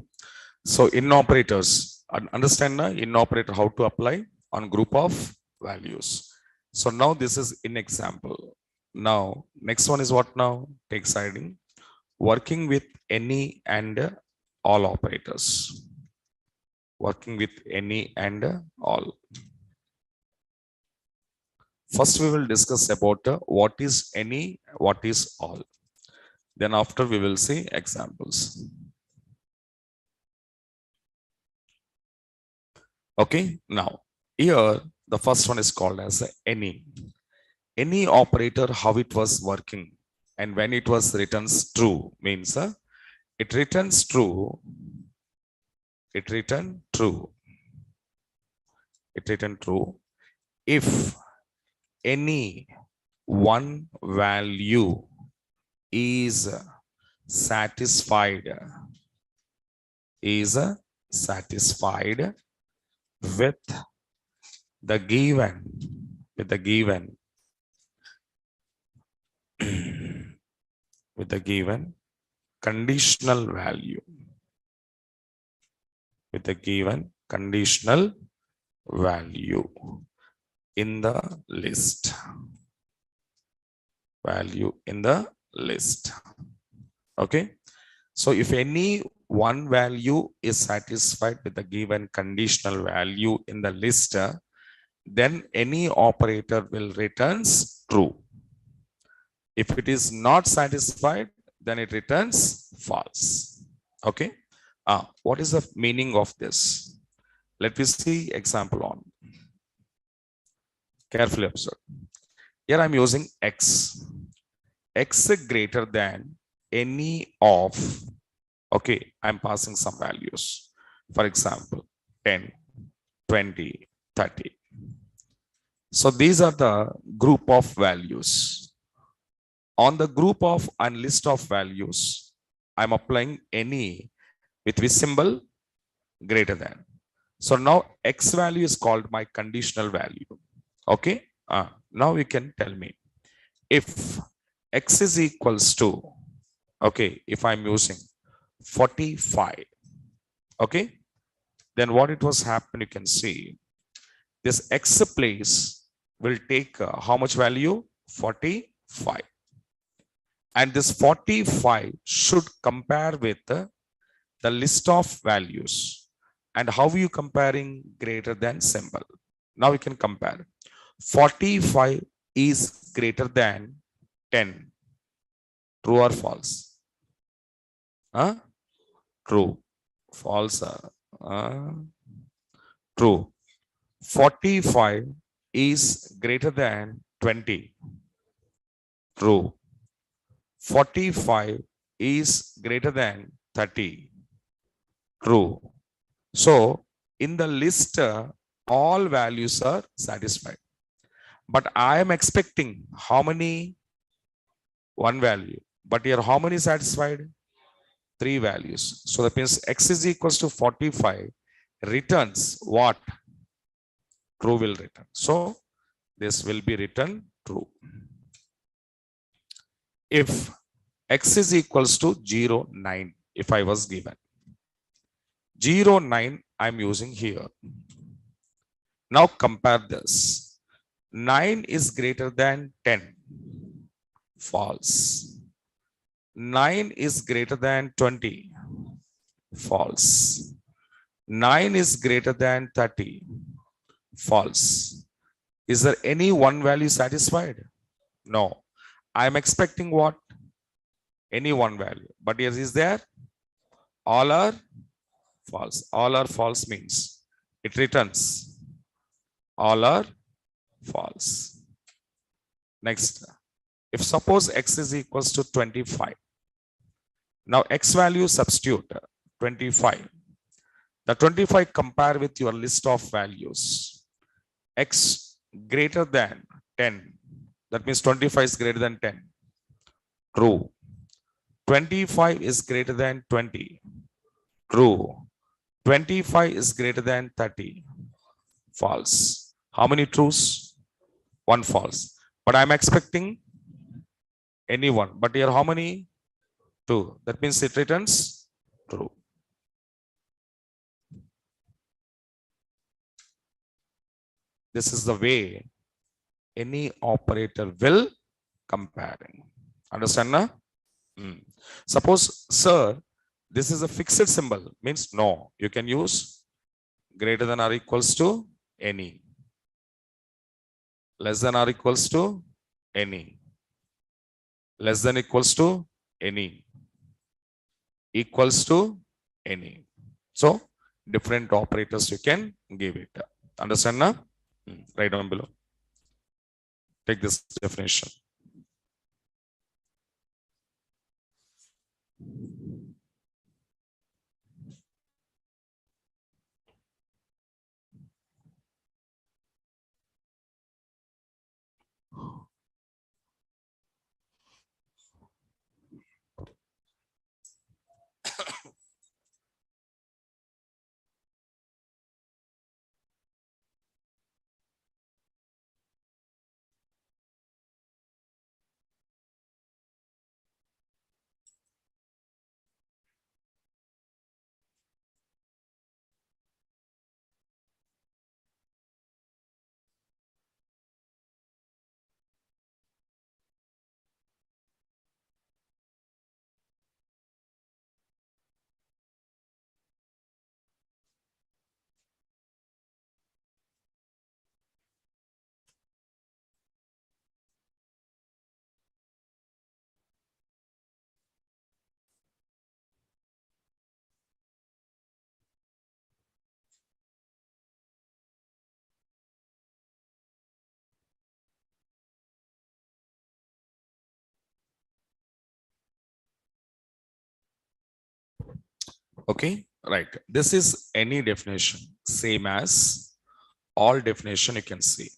So in operators, understand in operator how to apply on group of values. So now this is in example. Now next one is what now? Take siding. Working with any and all operators. Working with any and all. First we will discuss about what is any, what is all. Then after we will see examples. Okay, now here the first one is called as any. Any operator, how it was working, and when it was returns true means it returns true, it return true, it return true if any one value is satisfied, is satisfied with the given, with the given, with the given conditional value, with the given conditional value in the list, value in the list. Okay, so if any one value is satisfied with the given conditional value in the list, then any operator will returns true. If it is not satisfied, then it returns false. Okay. What is the meaning of this? Let me see example on. Carefully observe. Here I'm using x. X greater than any of, okay, I'm passing some values. For example, 10, 20, 30. So these are the group of values. On the group of and list of values, I'm applying any with which symbol? Greater than. So now x value is called my conditional value. Okay. Now you can tell me if x is equals to, okay, if I'm using 45, okay, then what it was happen, you can see this x place will take how much value? 45. And this 45 should compare with the list of values. And how are you comparing greater than symbol? Now we can compare. 45 is greater than 10. True or false? True. False. True. 45 is greater than 20. True. 45 is greater than 30. True. So in the list, all values are satisfied. But I am expecting how many? One value. But here how many satisfied? Three values. So that means x is equals to 45 returns what? True will return. So this will be written true. If x is equals to 0, 9, if I was given 0, 9, I'm using here. Now compare this. 9 is greater than 10. False. 9 is greater than 20. False. 9 is greater than 30. False. Is there any one value satisfied? No. I'm expecting what? Any one value. But here is there? All are false. All are false means it returns. All are false. Next. If suppose x is equals to 25. Now x value substitute 25. The 25 compare with your list of values. X greater than 10. That means 25 is greater than 10. True. 25 is greater than 20. True. 25 is greater than 30. False. How many truths? One false. But I'm expecting any one. But here how many? Two. That means it returns true. This is the way any operator will comparing. Understand na? Suppose, sir, this is a fixed symbol, means no, you can use greater than or equals to any, less than or equals to any, less than equals to any, equals to any. So different operators you can give it. Understand na? Write down below. Take this definition. Okay, right. This is any definition, same as all definition you can see.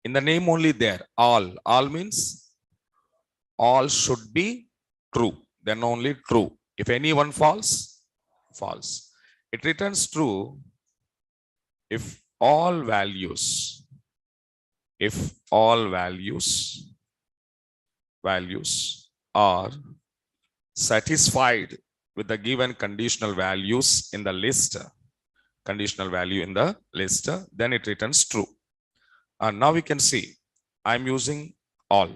In the name only there, all. All means all should be true. Then only true. If any one false, false. It returns true if all values, values are satisfied with the given conditional values in the list, conditional value in the list, then it returns true. And now we can see I'm using all.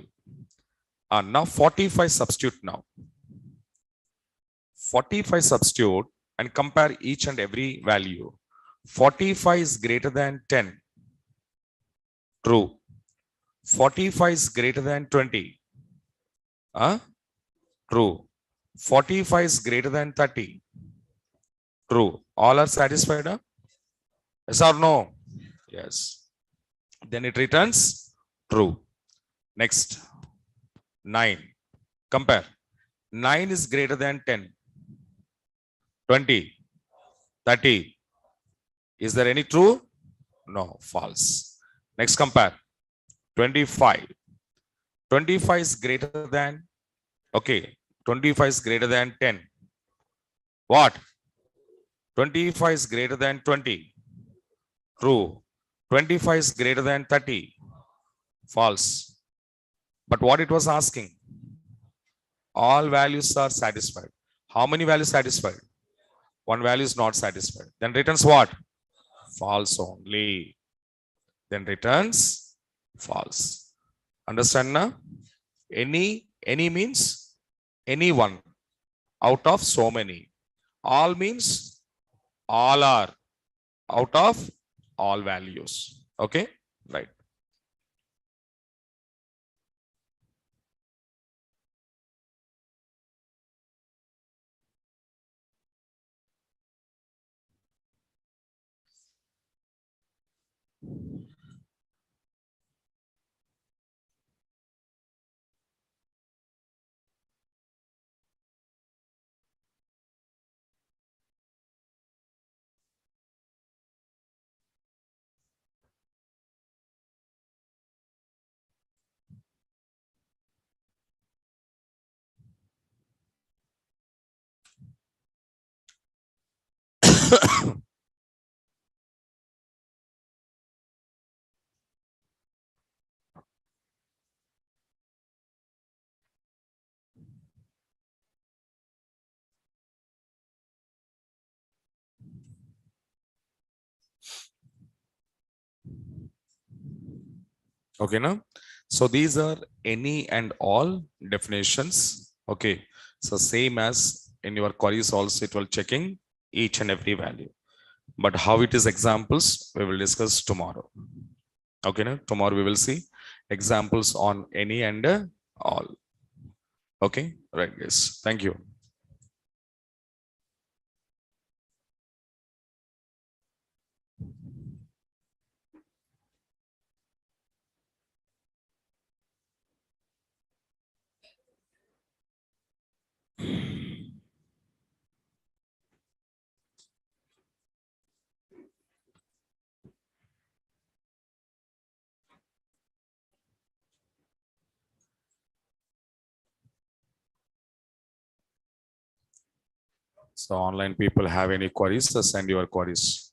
And now 45 substitute now. 45 substitute and compare each and every value. 45 is greater than 10. True. 45 is greater than 20. True. 45 is greater than 30. True. All are satisfied? Huh? Yes or no? Yes. Then it returns true. Next. 9. Compare. 9 is greater than 10. 20. 30. Is there any true? No. False. Next compare. 25. 25 is greater than, okay, 25 is greater than 10. What? 25 is greater than 20. True. 25 is greater than 30. False. But what it was asking? All values are satisfied. How many values satisfied? One value is not satisfied. Then returns what? False only. Then returns false. Understand now? Any means any one out of so many. All means all are out of all values. Okay, right. Okay, now, so these are any and all definitions. Okay, so same as in your queries also, it will checking each and every value. But how it is examples, we will discuss tomorrow. Okay, now tomorrow we will see examples on any and all. Okay, right, guys. Thank you. So online people have any queries, so send your queries.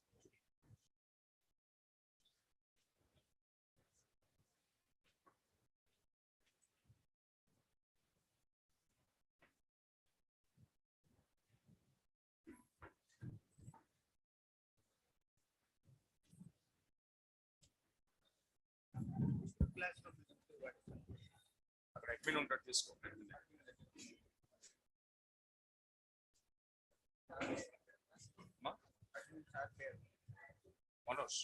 Manoj.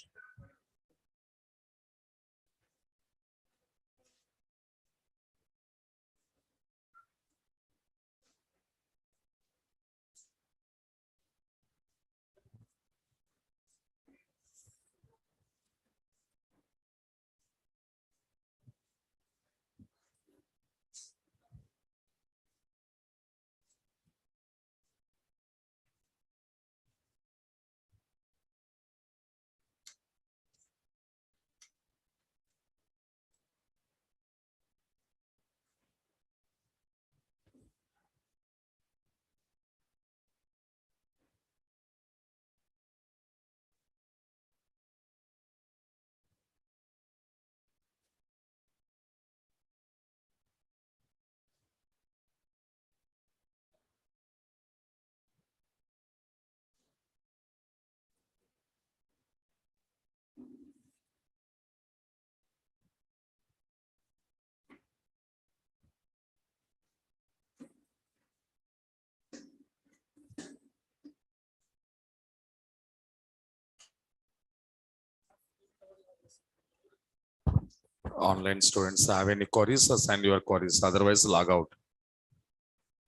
Online students have any queries, so send your queries. Otherwise, log out.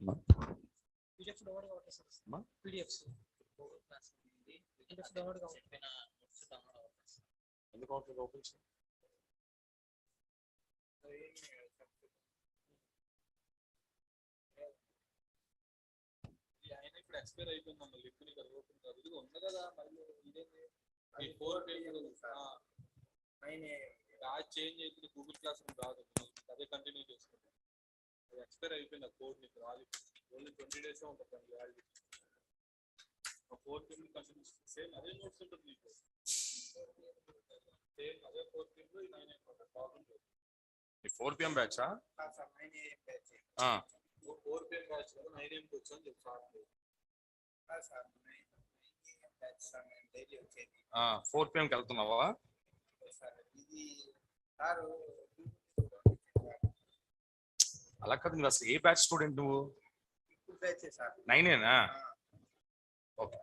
Ma? Ma? ఎందుకు అవుతుంది open చేయి. ఇప్పుడు expire అయిపోయిందన్న link నీకు అది open కాదు. ఇది ఉంది కదా మళ్ళీ ఇదేంటి ఈ 4 పేజ్ బ్యాచ్ చేంజ్ అయితే గూగుల్ క్లాస్ రూమ్ రాదు. అదే కంటిన్యూ చేసుకుంటాం. అది ఎక్స్పైర్ అయిపోయింది ఆ కోడ్ నీకు రాదు. ఓన్లీ 20 days ఉంటుంది వ్యాలిడిటీ. ఆ 4 పేజ్ కంటిన్యూ సేమ్ అదే నోట్స్ ఉంటుంది నీకు. సేమ్ అదే 4 పేజ్ లో 9 అయిపోతుంది. ప్రాబ్లం లేదు. ఈ 4 PM బ్యాచా? Sir 9 AM batch. 4 PM batch లో 9 AM కి వచ్చాను చెప్పు sir. Sir 9 AM batch sir నేను డైలీ వచ్చేది. 4 PM కి వెళ్తున్నావా? సార్ ఇది సార్ అలా కాదు, నువ్వు అసలు ఏ బ్యాచ్ స్టూడెంట్ నువ్వు? ఇప్పుడు బ్యాచ్ సార్ 9 ఏనా? Okay.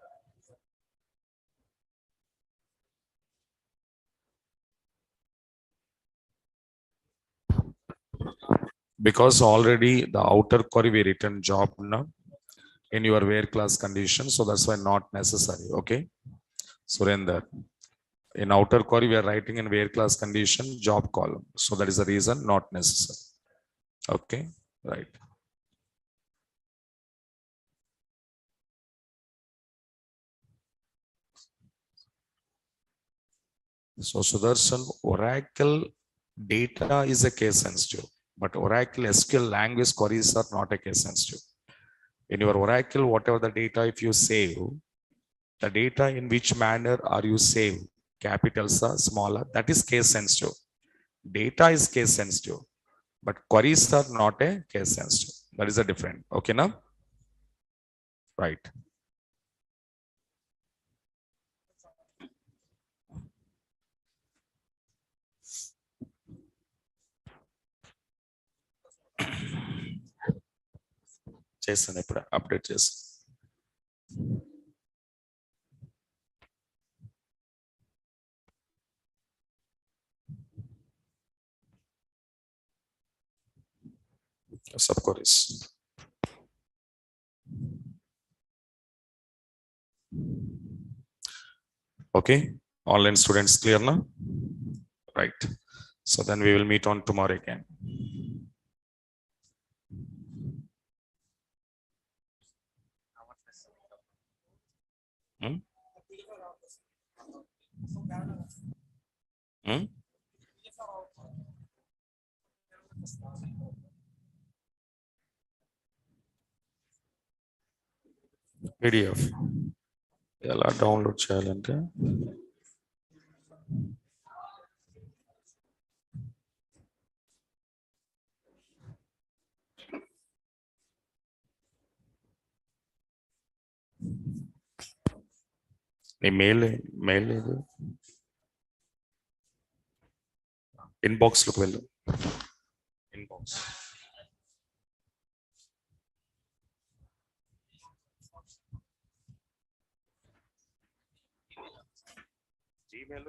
Because already the outer query we written job now in your where class condition, so that's why not necessary. Okay, Surender, in outer query we are writing in where class condition job column, so that is the reason not necessary. Okay, right. So Sudarshan, Oracle data is a case sensitive, but Oracle SQL language queries are not a case sensitive. In your Oracle, whatever the data, if you save, the data in which manner are you save, capitals are smaller, that is case sensitive. Data is case sensitive, but queries are not a case sensitive. That is a different. Okay, now? Right. చేస్తాను, ఇప్పుడు update చేస్తాను. Sub queries. Okay, online students clear now? Right. So then we will meet on tomorrow again. Hmm? Hmm? PDF ఎలా download చేయాలంటే నీ mail లేదు, inbox లోకి వెళ్ళు. Inbox Gmail